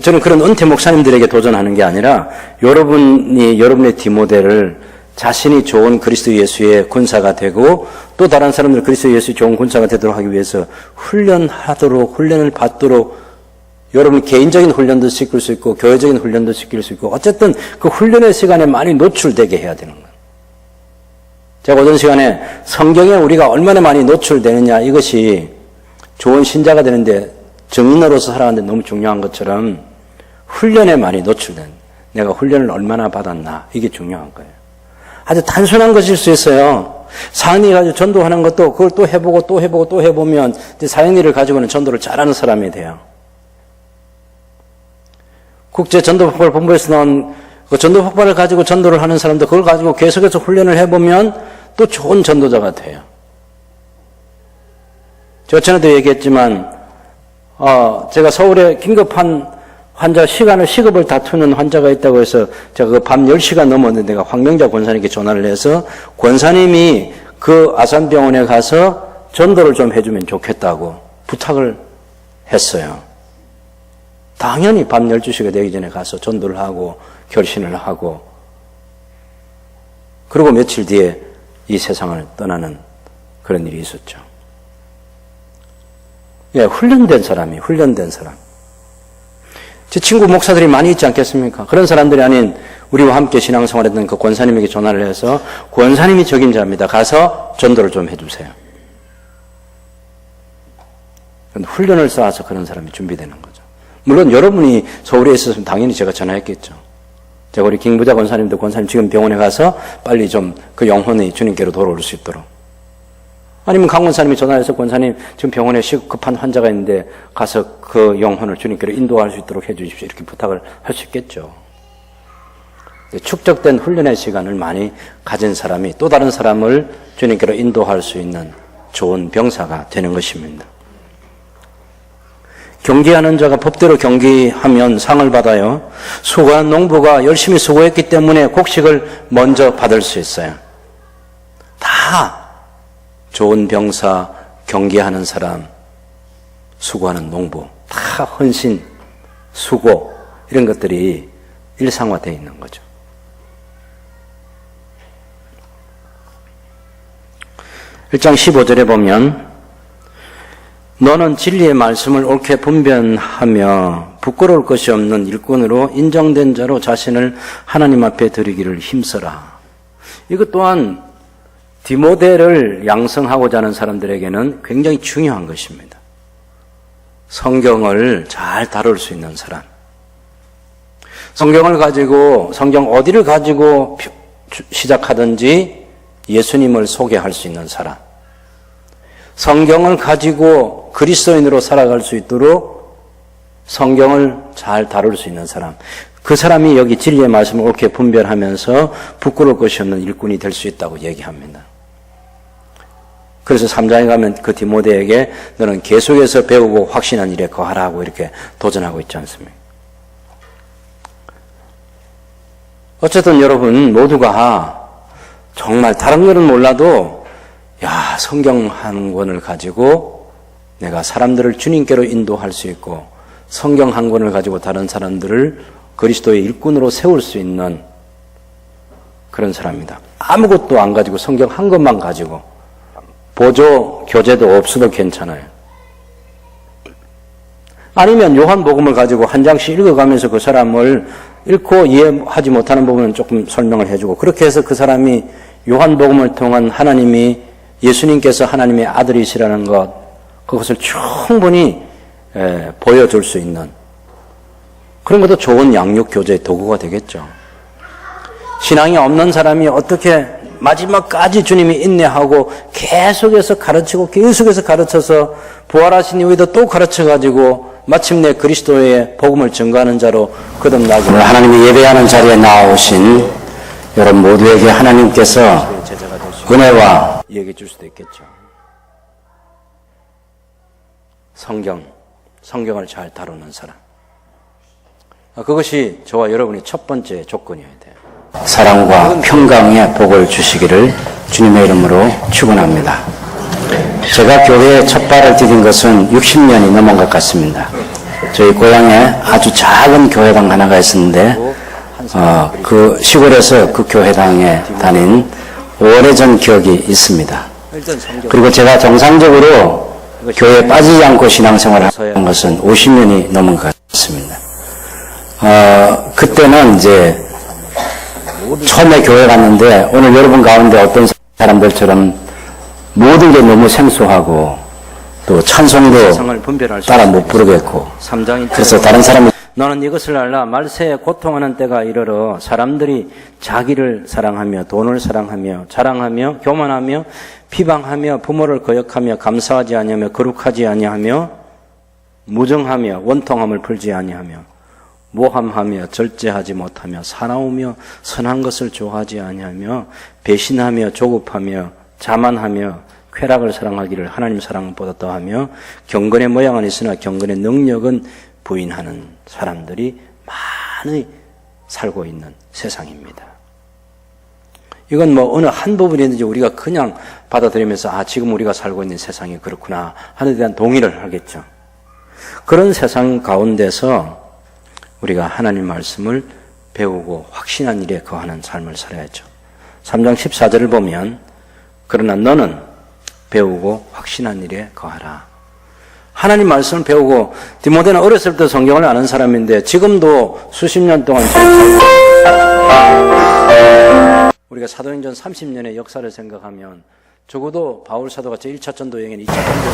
S1: 저는 그런 은퇴 목사님들에게 도전하는 게 아니라 여러분의 디모데를 자신이 좋은 그리스도 예수의 군사가 되고 또 다른 사람들 그리스도 예수의 좋은 군사가 되도록 하기 위해서 훈련을 받도록 여러분 개인적인 훈련도 시킬 수 있고 교회적인 훈련도 시킬 수 있고 어쨌든 그 훈련의 시간에 많이 노출되게 해야 되는 거예요. 제가 오전 시간에 성경에 우리가 얼마나 많이 노출되느냐 이것이 좋은 신자가 되는데 증인으로서 살아가는데 너무 중요한 것처럼 훈련에 많이 노출된, 내가 훈련을 얼마나 받았나 이게 중요한 거예요. 아주 단순한 것일 수 있어요. 사역일 가지고 전도하는 것도 그걸 또 해보면 이제 사역일을 가지고는 전도를 잘하는 사람이 돼요. 국제 전도폭발 본부에서 나온 그 전도폭발을 가지고 전도를 하는 사람도 그걸 가지고 계속해서 훈련을 해보면 또 좋은 전도자가 돼요. 제가 전에도 얘기했지만 제가 서울에 긴급한 환자 시급을 다투는 환자가 있다고 해서 제가 그 밤 10시가 넘었는데 내가 황명자 권사님께 전화를 해서 권사님이 그 아산병원에 가서 전도를 좀 해주면 좋겠다고 부탁을 했어요. 당연히 밤 12시가 되기 전에 가서 전도를 하고 결신을 하고 그리고 며칠 뒤에 이 세상을 떠나는 그런 일이 있었죠. 예, 훈련된 사람. 제 친구 목사들이 많이 있지 않겠습니까? 그런 사람들이 아닌 우리와 함께 신앙생활했던 그 권사님에게 전화를 해서 권사님이 적임자입니다. 가서 전도를 좀 해주세요. 훈련을 쌓아서 그런 사람이 준비되는 거죠. 물론 여러분이 서울에 있었으면 당연히 제가 전화했겠죠. 제가 우리 김부자 권사님도 권사님 지금 병원에 가서 빨리 좀 그 영혼이 주님께로 돌아올 수 있도록. 아니면 강 권사님이 전화해서 권사님 지금 병원에 급한 환자가 있는데 가서 그 영혼을 주님께로 인도할 수 있도록 해 주십시오. 이렇게 부탁을 할 수 있겠죠. 축적된 훈련의 시간을 많이 가진 사람이 또 다른 사람을 주님께로 인도할 수 있는 좋은 병사가 되는 것입니다. 경기하는 자가 법대로 경기하면 상을 받아요. 수고한 농부가 열심히 수고했기 때문에 곡식을 먼저 받을 수 있어요. 다 좋은 병사, 경기하는 사람, 수고하는 농부, 다 헌신, 수고 이런 것들이 일상화되어 있는 거죠. (1장 15절에) 보면 너는 진리의 말씀을 옳게 분별하며 부끄러울 것이 없는 일꾼으로 인정된 자로 자신을 하나님 앞에 드리기를 힘써라. 이것 또한 디모데를 양성하고자 하는 사람들에게는 굉장히 중요한 것입니다. 성경을 잘 다룰 수 있는 사람. 성경을 가지고, 성경 어디를 가지고 시작하든지 예수님을 소개할 수 있는 사람. 성경을 가지고 그리스도인으로 살아갈 수 있도록 성경을 잘 다룰 수 있는 사람. 그 사람이 여기 진리의 말씀을 옳게 분별하면서 부끄러울 것이 없는 일꾼이 될 수 있다고 얘기합니다. 그래서 3장에 가면 그 디모데에게 너는 계속해서 배우고 확신한 일에 거하라고 이렇게 도전하고 있지 않습니까? 어쨌든 여러분 모두가 정말 다른 거는 몰라도 성경 한 권을 가지고 내가 사람들을 주님께로 인도할 수 있고 성경 한 권을 가지고 다른 사람들을 그리스도의 일꾼으로 세울 수 있는 그런 사람입니다. 아무것도 안 가지고 성경 한 권만 가지고 보조 교재도 없어도 괜찮아요. 아니면 요한복음을 가지고 한 장씩 읽어가면서 그 사람을 읽고 이해하지 못하는 부분은 조금 설명을 해주고, 그렇게 해서 그 사람이 요한복음을 통한 하나님이 예수님께서 하나님의 아들이시라는 것, 그것을 충분히 보여줄 수 있는 그런 것도 좋은 양육교재의 도구가 되겠죠. 신앙이 없는 사람이 어떻게 마지막까지 주님이 인내하고 계속해서 가르치고 계속해서 가르쳐서 부활하신 이후에도 또 가르쳐가지고 마침내 그리스도의 복음을 증거하는 자로 거듭나고, 하나님이 예배하는 자리에 나오신 여러분 모두에게 하나님께서 은혜와 얘기해 줄 수도 있겠죠. 성경을 잘 다루는 사람, 그것이 저와 여러분의 첫 번째 조건이어야 돼요. 사랑과 평강의 복을 주시기를 주님의 이름으로 축원합니다. 제가 교회에 첫 발을 디딘 것은 60년이 넘은 것 같습니다. 저희 고향에 아주 작은 교회당 하나가 있었는데 그 시골에서 그 교회당에 다닌 오래전 기억이 있습니다. 그리고 제가 정상적으로 교회에 빠지지 않고 신앙생활을 한 것은 50년이 넘은 것 같습니다. 그때는 이제 처음에 교회 갔는데 오늘 여러분 가운데 어떤 사람들처럼 모든 게 너무 생소하고 또 찬송도 따라 못 부르겠고, 그래서 다른 사람이 너는 이것을 알라, 말세에 고통하는 때가 이르러 사람들이 자기를 사랑하며 돈을 사랑하며 자랑하며 교만하며 비방하며 부모를 거역하며 감사하지 아니하며 거룩하지 아니하며 무정하며 원통함을 풀지 아니하며 모함하며 절제하지 못하며 사나우며 선한 것을 좋아하지 아니하며 배신하며 조급하며 자만하며 쾌락을 사랑하기를 하나님 사랑보다 더하며 경건의 모양은 있으나 경건의 능력은 부인하는 사람들이 많이 살고 있는 세상입니다. 이건 뭐 어느 한 부분이든지 우리가 그냥 받아들이면서 지금 우리가 살고 있는 세상이 그렇구나 하는 데 대한 동의를 하겠죠. 그런 세상 가운데서 우리가 하나님 말씀을 배우고 확신한 일에 거하는 삶을 살아야죠. 3장 14절을 보면 그러나 너는 배우고 확신한 일에 거하라. 하나님 말씀을 배우고, 디모데는 어렸을 때 성경을 아는 사람인데 지금도 수십 년 동안 우리가 사도행전 30년의 역사를 생각하면 적어도 바울 사도가 제1차 전도 여행에 2차 전도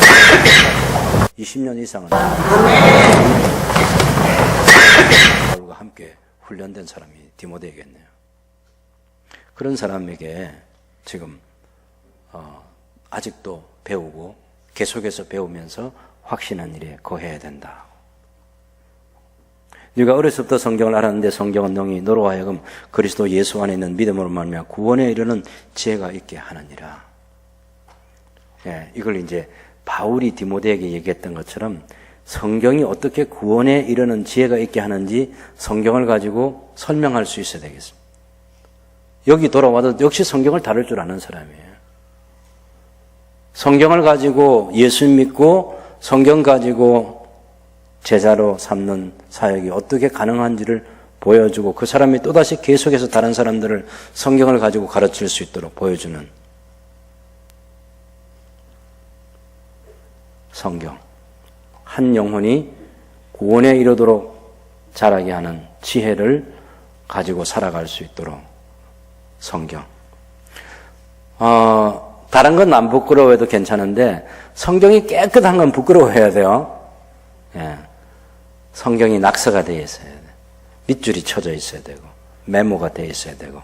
S1: 20년 이상은 바울과 함께 훈련된 사람이 디모데이겠네요. 그런 사람에게 지금 아직도 배우고 계속해서 배우면서 확신한 일에 거해야 된다. 네가 어렸을 때부터 성경을 알았는데 성경은 능히 너로 하여금 그리스도 예수 안에 있는 믿음으로 말미암아 구원에 이르는 지혜가 있게 하느니라. 이걸 이제 바울이 디모데에게 얘기했던 것처럼 성경이 어떻게 구원에 이르는 지혜가 있게 하는지 성경을 가지고 설명할 수 있어야 되겠습니다. 여기 돌아와도 역시 성경을 다룰 줄 아는 사람이에요. 성경을 가지고 예수 믿고 성경 가지고 제자로 삼는 사역이 어떻게 가능한지를 보여주고 그 사람이 또다시 계속해서 다른 사람들을 성경을 가지고 가르칠 수 있도록 보여주는 성경. 한 영혼이 구원에 이르도록 자라게 하는 지혜를 가지고 살아갈 수 있도록 성경. 다른 건 안 부끄러워해도 괜찮은데 성경이 깨끗한 건 부끄러워해야 돼요. 성경이 낙서가 되어 있어야 돼요. 밑줄이 쳐져 있어야 되고 메모가 되어 있어야 되고,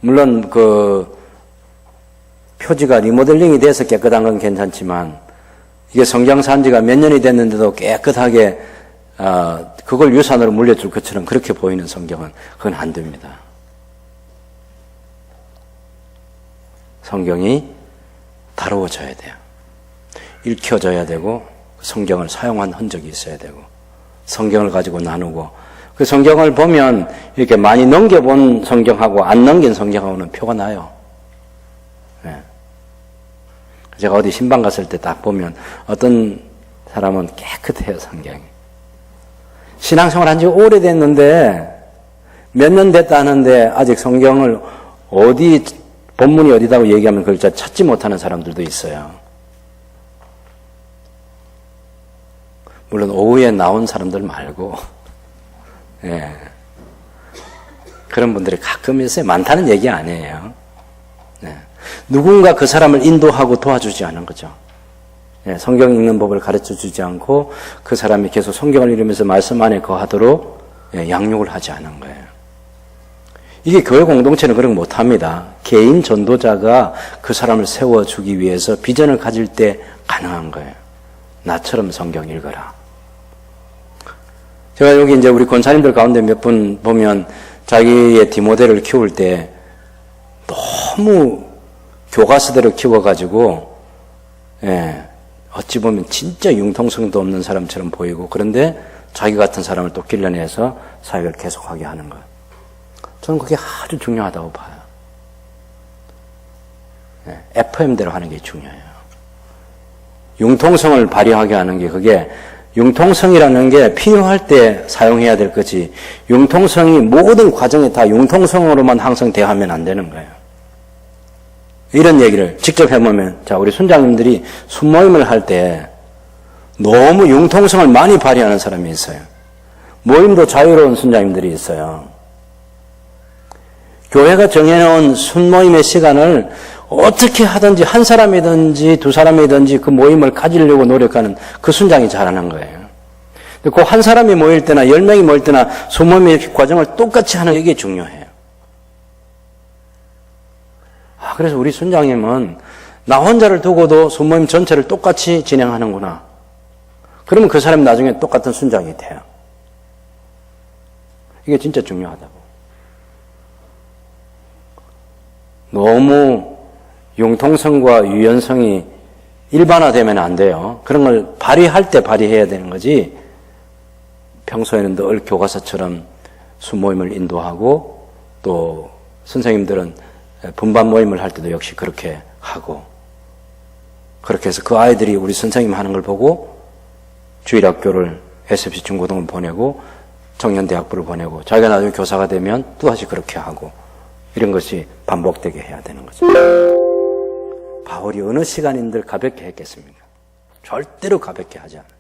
S1: 물론 그 표지가 리모델링이 돼서 깨끗한 건 괜찮지만 이게 성경 산 지가 몇 년이 됐는데도 깨끗하게 그걸 유산으로 물려줄 것처럼 그렇게 보이는 성경은 그건 안 됩니다. 성경이 다루어져야 돼요. 읽혀져야 되고 성경을 사용한 흔적이 있어야 되고 성경을 가지고 나누고, 그 성경을 보면 이렇게 많이 넘겨본 성경하고 안 넘긴 성경하고는 표가 나요. 제가 어디 신방 갔을 때 딱 보면 어떤 사람은 깨끗해요, 성경이. 신앙생활 한 지 오래됐는데 몇 년 됐다 하는데 아직 성경을 어디 본문이 어디다고 얘기하면 그걸 잘 찾지 못하는 사람들도 있어요. 물론 오후에 나온 사람들 말고 예. 그런 분들이 가끔 있어요. 많다는 얘기 아니에요. 예. 누군가 그 사람을 인도하고 도와주지 않은 거죠. 예. 성경 읽는 법을 가르쳐주지 않고 그 사람이 계속 성경을 읽으면서 말씀 안에 거하도록 예. 양육을 하지 않은 거예요. 이게 교회 공동체는 그런 거 못합니다. 개인 전도자가 그 사람을 세워주기 위해서 비전을 가질 때 가능한 거예요. 나처럼 성경 읽어라. 제가 여기 이제 우리 권사님들 가운데 몇 분 보면 자기의 디모데를 키울 때 너무 교과서대로 키워가지고, 예, 어찌 보면 진짜 융통성도 없는 사람처럼 보이고, 그런데 자기 같은 사람을 또 길러내서 사역을 계속하게 하는 거예요. 저는 그게 아주 중요하다고 봐요. 예, FM대로 하는 게 중요해요. 융통성을 발휘하게 하는 게 그게 융통성이라는 게 필요할 때 사용해야 될 거지 융통성이 모든 과정에 다 융통성으로만 항상 대하면 안 되는 거예요. 이런 얘기를 직접 해보면 자 우리 순장님들이 순모임을 할 때 너무 융통성을 많이 발휘하는 사람이 있어요. 모임도 자유로운 순장님들이 있어요. 교회가 정해놓은 순모임의 시간을 어떻게 하든지 한 사람이든지 두 사람이든지 그 모임을 가지려고 노력하는 그 순장이 잘하는 거예요. 그 한 사람이 모일 때나 10명이 모일 때나 순모임의 과정을 똑같이 하는 게 중요해요. 그래서 우리 순장님은 나 혼자를 두고도 순모임 전체를 똑같이 진행하는구나. 그러면 그 사람이 나중에 똑같은 순장이 돼요. 이게 진짜 중요하다고. 너무 융통성과 유연성이 일반화되면 안 돼요. 그런 걸 발휘할 때 발휘해야 되는 거지. 평소에는 늘 교과서처럼 수모임을 인도하고 또 선생님들은 분반 모임을 할 때도 역시 그렇게 하고 그렇게 해서 그 아이들이 우리 선생님 하는 걸 보고 주일학교를 SFC 중고등을 보내고 청년대학부를 보내고 자기가 나중에 교사가 되면 또다시 그렇게 하고 이런 것이 반복되게 해야 되는 거죠. 바울이 어느 시간인들 가볍게 했겠습니까? 절대로 가볍게 하지 않아요.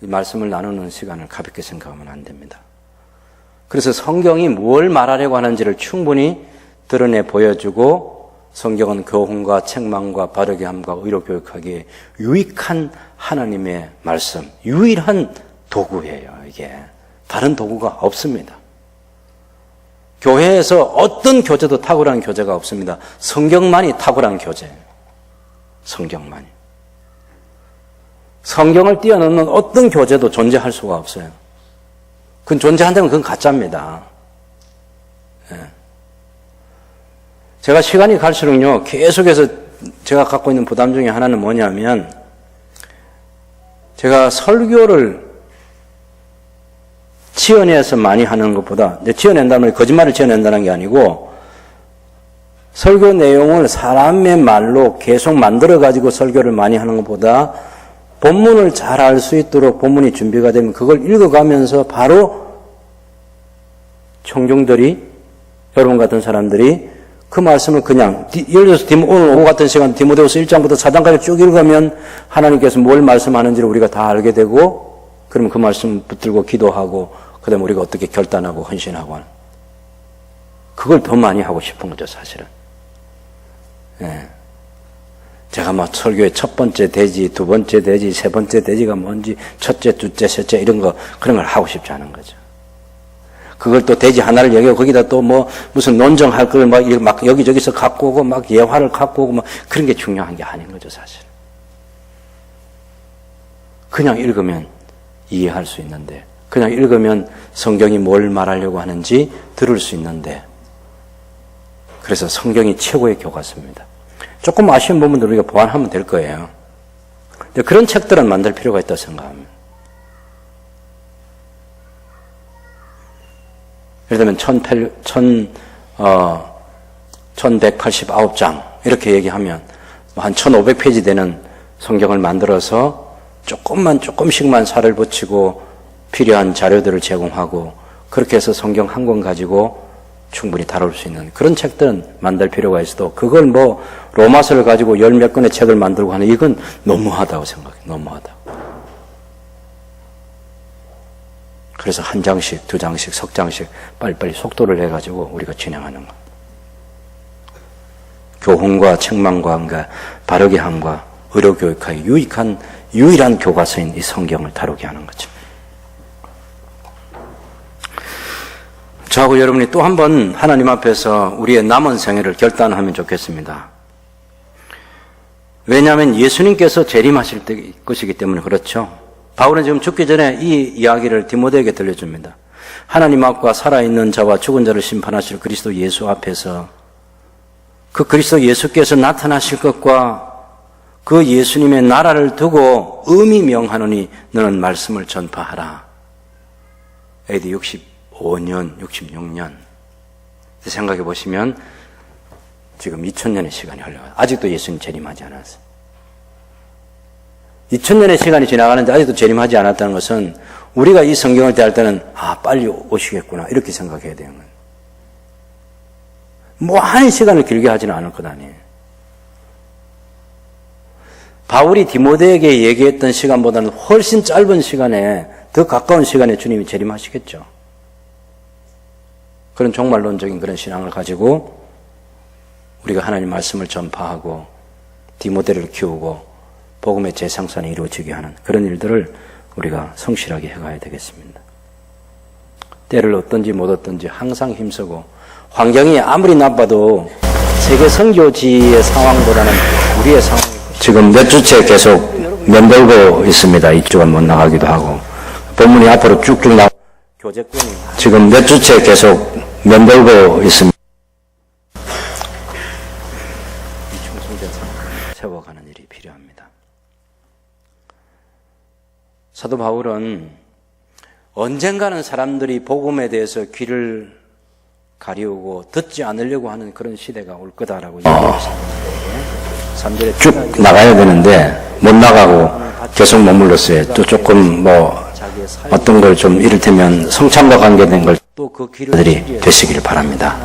S1: 이 말씀을 나누는 시간을 가볍게 생각하면 안 됩니다. 그래서 성경이 뭘 말하려고 하는지를 충분히 드러내 보여주고 성경은 교훈과 책망과 바르게 함과 의로 교육하기에 유익한 하나님의 말씀, 유일한 도구예요. 이게 다른 도구가 없습니다. 교회에서 어떤 교재도 탁월한 교재가 없습니다. 성경만이 탁월한 교재예요. 성경만이. 성경을 뛰어넘는 어떤 교재도 존재할 수가 없어요. 그건 존재한다면 그건 가짜입니다. 예. 제가 시간이 갈수록요, 계속해서 제가 갖고 있는 부담 중에 하나는 뭐냐면, 제가 설교를 지어내서 많이 하는 것보다, 지어낸다는 건 거짓말을 지어낸다는 게 아니고, 설교 내용을 사람의 말로 계속 만들어가지고 설교를 많이 하는 것보다, 본문을 잘 알 수 있도록 본문이 준비가 되면 그걸 읽어가면서 바로 청중들이, 여러분 같은 사람들이 그 말씀을 그냥, 예를 들어서 오늘 오후 같은 시간 디모데후서 1장부터 4장까지 쭉 읽으면 하나님께서 뭘 말씀하는지를 우리가 다 알게 되고, 그러면 그 말씀 붙들고 기도하고, 그 다음에 우리가 어떻게 결단하고 헌신하고 하는. 그걸 더 많이 하고 싶은 거죠, 사실은. 예. 제가 뭐 설교의 첫 번째 대지, 두 번째 대지, 세 번째 대지가 뭔지, 첫째, 둘째, 셋째, 이런 거, 그런 걸 하고 싶지 않은 거죠. 그걸 또 대지 하나를 얘기하고 거기다 또 뭐 무슨 논정할 걸 막 여기저기서 갖고 오고 막 예화를 갖고 오고 막 그런 게 중요한 게 아닌 거죠, 사실. 그냥 읽으면 이해할 수 있는데, 그냥 읽으면 성경이 뭘 말하려고 하는지 들을 수 있는데, 그래서 성경이 최고의 교과서입니다. 조금 아쉬운 부분들 우리가 보완하면 될 거예요. 근데 그런 책들은 만들 필요가 있다고 생각합니다. 예를 들면 1189장 이렇게 얘기하면 한 1500페이지 되는 성경을 만들어서 조금씩만 살을 붙이고 필요한 자료들을 제공하고 그렇게 해서 성경 한 권 가지고 충분히 다룰 수 있는 그런 책들은 만들 필요가 있어도 그걸 뭐 로마서를 가지고 열 몇 권의 책을 만들고 하는 이건 너무하다고 생각해요. 너무하다. 그래서 한 장씩, 두 장씩, 석 장씩 빨리빨리 속도를 해가지고 우리가 진행하는 거. 교훈과 책망과 바르게 함과 의료교육하에 유일한 교과서인 이 성경을 다루게 하는 거죠. 저하고 여러분이 또 한 번 하나님 앞에서 우리의 남은 생애를 결단하면 좋겠습니다. 왜냐하면 예수님께서 재림하실 것이기 때문에 그렇죠. 바울은 지금 죽기 전에 이 이야기를 디모데에게 들려줍니다. 하나님 앞과 살아있는 자와 죽은 자를 심판하실 그리스도 예수 앞에서 그 그리스도 예수께서 나타나실 것과 그 예수님의 나라를 두고 의미 명하노니 너는 말씀을 전파하라. AD 65년, 66년 생각해 보시면 지금 2000년의 시간이 흘러가요. 아직도 예수님 재림하지 않았어요. 2000년의 시간이 지나가는데 아직도 재림하지 않았다는 것은 우리가 이 성경을 대할 때는 빨리 오시겠구나 이렇게 생각해야 되는 거예요. 뭐 한 시간을 길게 하지는 않을 것 아니에요. 바울이 디모데에게 얘기했던 시간보다는 훨씬 짧은 시간에 더 가까운 시간에 주님이 재림하시겠죠. 그런 종말론적인 그런 신앙을 가지고 우리가 하나님 말씀을 전파하고 디모데를 키우고 복음의 재생산이 이루어지게 하는 그런 일들을 우리가 성실하게 해가야 되겠습니다. 때를 얻든지 못 얻든지 항상 힘쓰고 환경이 아무리 나빠도 세계 선교지의 상황보다는 우리의 상황이 지금 몇 주째 계속 면들고 있습니다. 이쪽은 못 나가기도 하고 본문이 앞으로 쭉쭉 교제권이 지금 몇 주째 계속 면들고 있습니다. 세워가는 일이 필요합니다. 사도 바울은 언젠가는 사람들이 복음에 대해서 귀를 가리우고 듣지 않으려고 하는 그런 시대가 올 거다라고 얘기했습니다. 3절에 쭉 나가야 되는데 못 나가고 계속 머물렀어요. 또 조금 어떤 걸 좀 이를테면 성찬과 관계된 걸 또 그 귀를 되시기를 바랍니다.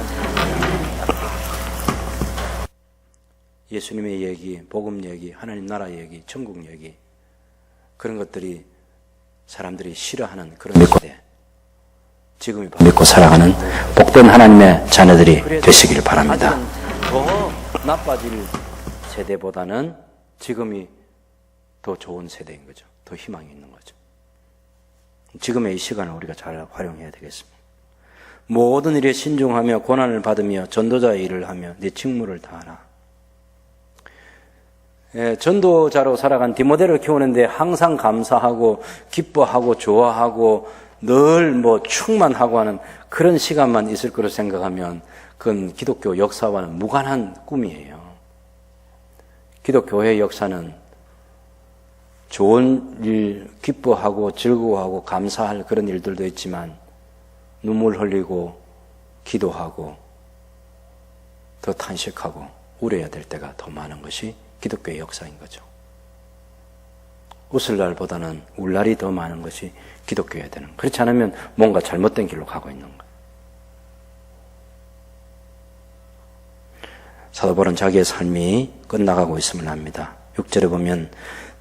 S1: 예수님의 얘기, 복음 얘기, 하나님 나라 얘기, 천국 얘기 그런 것들이 사람들이 싫어하는 그런 시대 지금이 믿고 살아가는 복된 하나님의 자녀들이 되시기를 바랍니다. 더 나빠질 세대보다는 지금이 더 좋은 세대인 거죠. 더 희망이 있는 거죠. 지금의 이 시간을 우리가 잘 활용해야 되겠습니다. 모든 일에 신중하며 고난을 받으며 전도자의 일을 하며 네 직무를 다하라. 전도자로 살아간 디모데를 키우는데 항상 감사하고 기뻐하고 좋아하고 늘 충만하고 하는 그런 시간만 있을 거로 생각하면 그건 기독교 역사와는 무관한 꿈이에요. 기독교회의 역사는 좋은 일, 기뻐하고 즐거워하고 감사할 그런 일들도 있지만 눈물 흘리고 기도하고 더 탄식하고 울어야 될 때가 더 많은 것이 기독교의 역사인 거죠. 웃을 날보다는 울 날이 더 많은 것이 기독교여야 되는 거예요. 그렇지 않으면 뭔가 잘못된 길로 가고 있는 거예요. 사도 바울은 자기의 삶이 끝나가고 있음을 압니다. 6절에 보면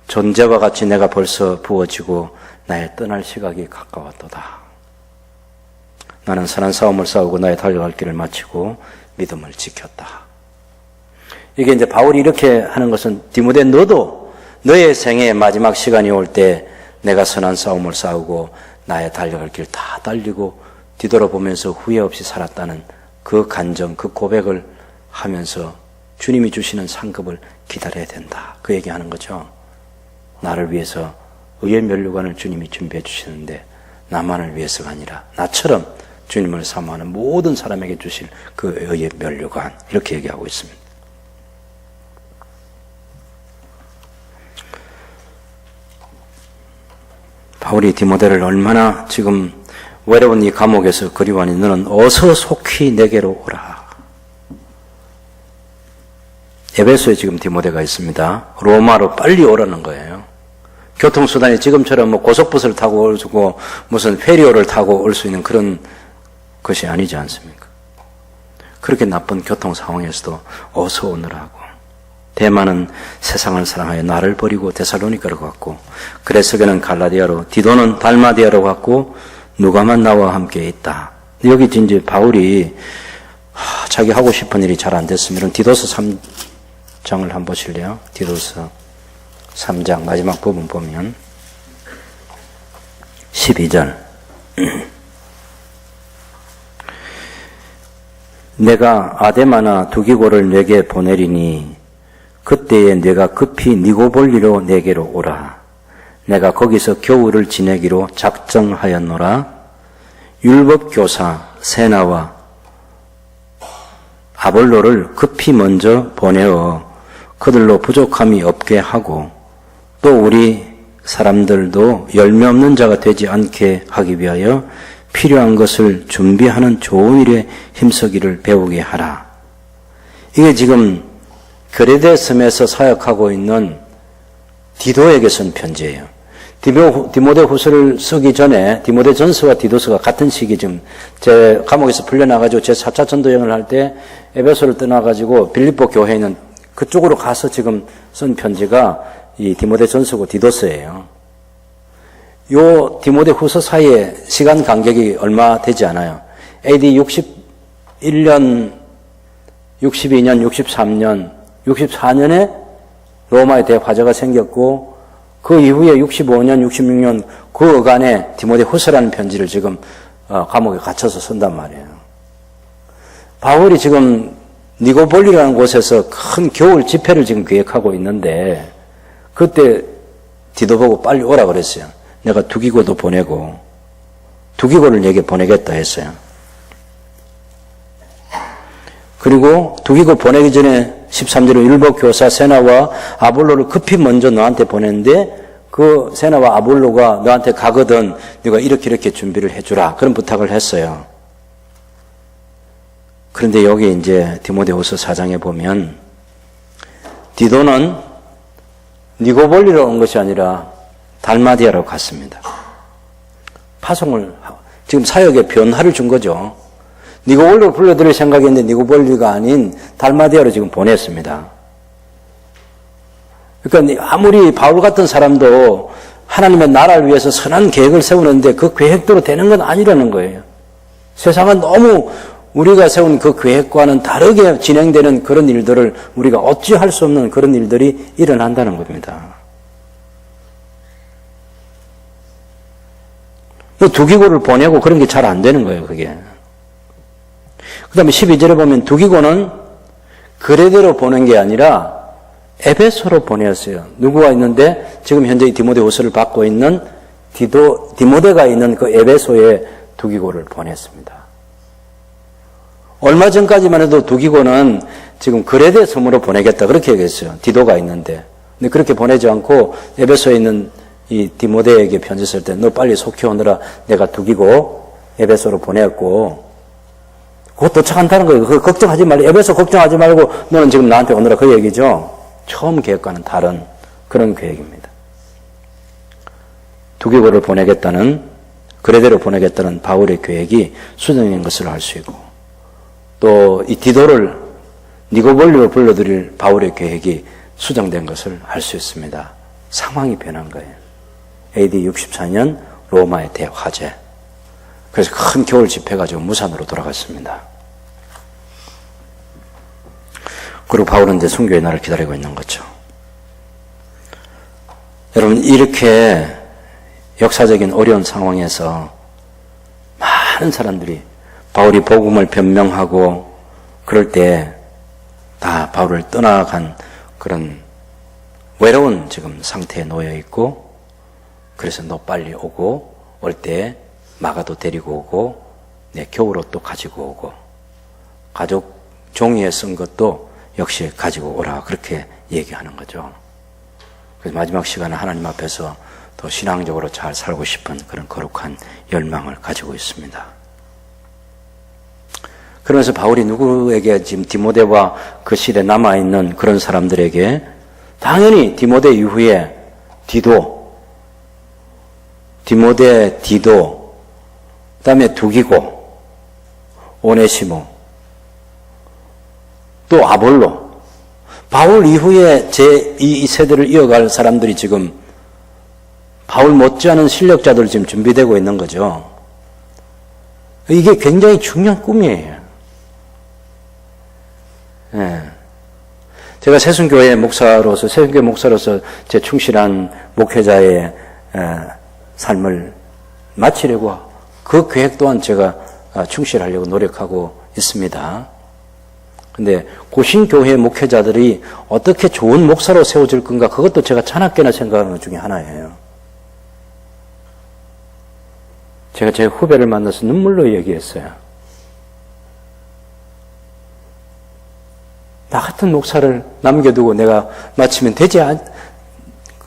S1: 전제와 같이 내가 벌써 부어지고 나의 떠날 시각이 가까웠도다. 나는 선한 싸움을 싸우고 나의 달려갈 길을 마치고 믿음을 지켰다. 이게 이제 바울이 이렇게 하는 것은 디모데 너도 너의 생애의 마지막 시간이 올 때 내가 선한 싸움을 싸우고 나의 달려갈 길 다 달리고 뒤돌아보면서 후회 없이 살았다는 그 간정, 그 고백을 하면서 주님이 주시는 상급을 기다려야 된다. 그 얘기하는 거죠. 나를 위해서 의의 면류관을 주님이 준비해 주시는데 나만을 위해서가 아니라 나처럼 주님을 사모하는 모든 사람에게 주실 그 의의 면류관 이렇게 얘기하고 있습니다. 바울이 디모데를 얼마나 지금 외로운 이 감옥에서 그리워하니 너는 어서 속히 내게로 오라. 에베소에 지금 디모데가 있습니다. 로마로 빨리 오라는 거예요. 교통수단이 지금처럼 뭐 고속버스를 타고 올 수고 무슨 페리오를 타고 올 수 있는 그런 것이 아니지 않습니까? 그렇게 나쁜 교통 상황에서도 어서 오느라고. 데마는 세상을 사랑하여 나를 버리고 데살로니가로 갔고, 그레스게는 갈라디아로, 디도는 달마디아로 갔고, 누가만 나와 함께 있다. 여기 이제 바울이 자기 하고 싶은 일이 잘 안 됐으면 디도서 3장을 한번 보실래요? 디도서 3장 마지막 부분 보면 12절 내가 아데마나 두기고를 내게 보내리니 그때에 내가 급히 니고볼리로 내게로 오라. 내가 거기서 겨울을 지내기로 작정하였노라. 율법교사 세나와 아볼로를 급히 먼저 보내어 그들로 부족함이 없게 하고 또 우리 사람들도 열매 없는 자가 되지 않게 하기 위하여 필요한 것을 준비하는 좋은 일에 힘쓰기를 배우게 하라. 이게 지금 그레데 섬에서 사역하고 있는 디도에게 쓴 편지예요. 디모데 후서를 쓰기 전에 디모데 전서와 디도서가 같은 시기 지금 제 감옥에서 풀려나가지고 제 4차 전도 여행을 할 때 에베소를 떠나가지고 빌립보 교회에 있는 그쪽으로 가서 지금 쓴 편지가 이 디모데 전서고 디도서예요. 요 디모데 후서 사이에 시간 간격이 얼마 되지 않아요. AD 61년, 62년, 63년, 64년에 로마에 대화재가 생겼고 그 이후에 65년, 66년 그 어간에 디모데 후서라는 편지를 지금 감옥에 갇혀서 쓴단 말이에요. 바울이 지금 니고볼리라는 곳에서 큰 겨울 집회를 지금 계획하고 있는데 그때 디도 보고 빨리 오라 그랬어요. 내가 두기고도 보내고 두기고를 내게 보내겠다 했어요. 그리고 두기고 보내기 전에 13절에 율법교사 세나와 아볼로를 급히 먼저 너한테 보냈는데 그 세나와 아볼로가 너한테 가거든 네가 이렇게 준비를 해주라 그런 부탁을 했어요. 그런데 여기 이제 디모데후서 4장에 보면 디도는 니고볼리로 온 것이 아니라 달마디아로 갔습니다. 파송을 지금 사역에 변화를 준 거죠. 니고볼리로 불러들일 생각이었는데 니고볼리가 아닌 달마디아로 지금 보냈습니다. 그러니까 아무리 바울 같은 사람도 하나님의 나라를 위해서 선한 계획을 세우는데 그 계획대로 되는 건 아니라는 거예요. 세상은 너무 우리가 세운 그 계획과는 다르게 진행되는 그런 일들을 우리가 어찌할 수 없는 그런 일들이 일어난다는 겁니다. 두기고를 보내고 그런 게 잘 안 되는 거예요, 그게. 그 다음에 12절에 보면 두기고는 그레데로 보낸 게 아니라 에베소로 보냈어요. 누구가 있는데 지금 현재 디모데후서를 받고 있는 디모데가 있는 그 에베소에 두기고를 보냈습니다. 얼마 전까지만 해도 두기고는 지금 그레데 섬으로 보내겠다 그렇게 얘기했어요. 디도가 있는데. 근데 그렇게 보내지 않고 에베소에 있는 이 디모데에게 편지 쓸 때 너 빨리 속히 오느라 내가 두기고 에베소로 보냈고 곧 도착한다는 거예요. 그거 걱정하지 말고 에베소 걱정하지 말고 너는 지금 나한테 오느라 그 얘기죠. 처음 계획과는 다른 그런 계획입니다. 두기고를 보내겠다는 그레데로 보내겠다는 바울의 계획이 수정인 것을 알 수 있고 또 이 디도를 니고볼리로 불러들일 바울의 계획이 수정된 것을 알 수 있습니다. 상황이 변한 거예요. AD 64년 로마의 대화재. 그래서 큰 겨울 집회가 지금 무산으로 돌아갔습니다. 그리고 바울은 이제 순교의 날을 기다리고 있는 거죠. 여러분 이렇게 역사적인 어려운 상황에서 많은 사람들이 바울이 복음을 변명하고 그럴 때 다 바울을 떠나간 그런 외로운 지금 상태에 놓여 있고 그래서 너 빨리 오고 올 때 마가도 데리고 오고 내 겨울옷도 가지고 오고 가족 종이에 쓴 것도 역시 가지고 오라 그렇게 얘기하는 거죠. 그래서 마지막 시간에 하나님 앞에서 더 신앙적으로 잘 살고 싶은 그런 거룩한 열망을 가지고 있습니다. 그러면서 바울이 누구에게 지금 디모데와 그 시대에 남아있는 그런 사람들에게 당연히 디모데 이후에 디모데, 디도, 그 다음에 두기고, 오네시모, 또 아볼로, 바울 이후에 이 세대를 이어갈 사람들이 지금 바울 못지않은 실력자들 지금 준비되고 있는 거죠. 이게 굉장히 중요한 꿈이에요. 예. 제가 새순교회 목사로서 제 충실한 목회자의 삶을 마치려고 그 계획 또한 제가 충실하려고 노력하고 있습니다. 근데 고신교회 목회자들이 어떻게 좋은 목사로 세워질 건가, 그것도 제가 차납게나 생각하는 것 중에 하나예요. 제가 제 후배를 만나서 눈물로 얘기했어요. 나 같은 목사를 남겨두고 내가 마치면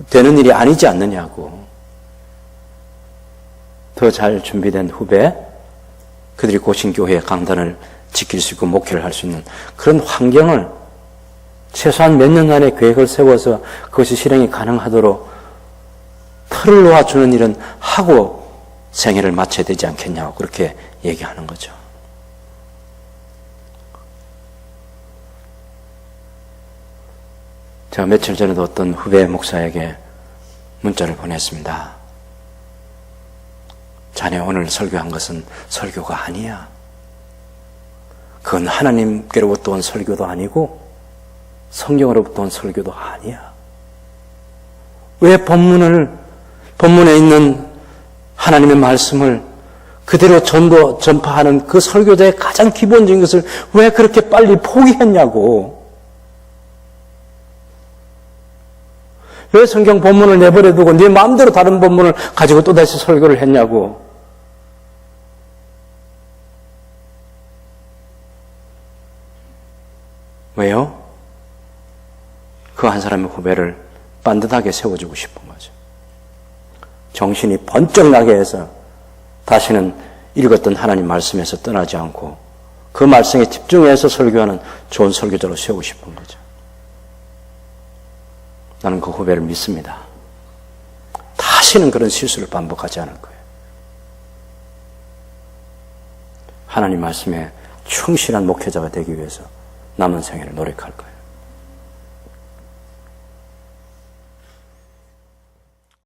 S1: 되는 일이 아니지 않느냐고. 더 잘 준비된 후배, 그들이 고신교회의 강단을 지킬 수 있고 목회를 할 수 있는 그런 환경을 최소한 몇 년 안에 계획을 세워서 그것이 실행이 가능하도록 틀을 놓아주는 일은 하고 생애를 마쳐야 되지 않겠냐고 그렇게 얘기하는 거죠. 제가 며칠 전에도 어떤 후배 목사에게 문자를 보냈습니다. 자네 오늘 설교한 것은 설교가 아니야. 그건 하나님께로부터 온 설교도 아니고 성경으로부터 온 설교도 아니야. 왜 본문에 있는 하나님의 말씀을 그대로 전파하는 그 설교자의 가장 기본적인 것을 왜 그렇게 빨리 포기했냐고. 왜 성경 본문을 내버려두고 네 마음대로 다른 본문을 가지고 또다시 설교를 했냐고. 왜요? 그 한 사람의 후배를 반듯하게 세워주고 싶은 거죠. 정신이 번쩍 나게 해서 다시는 읽었던 하나님 말씀에서 떠나지 않고 그 말씀에 집중해서 설교하는 좋은 설교자로 세우고 싶은 거죠. 나는 그 후배를 믿습니다. 다시는 그런 실수를 반복하지 않을 거예요. 하나님 말씀에 충실한 목회자가 되기 위해서 남은 생애를 노력할 거예요.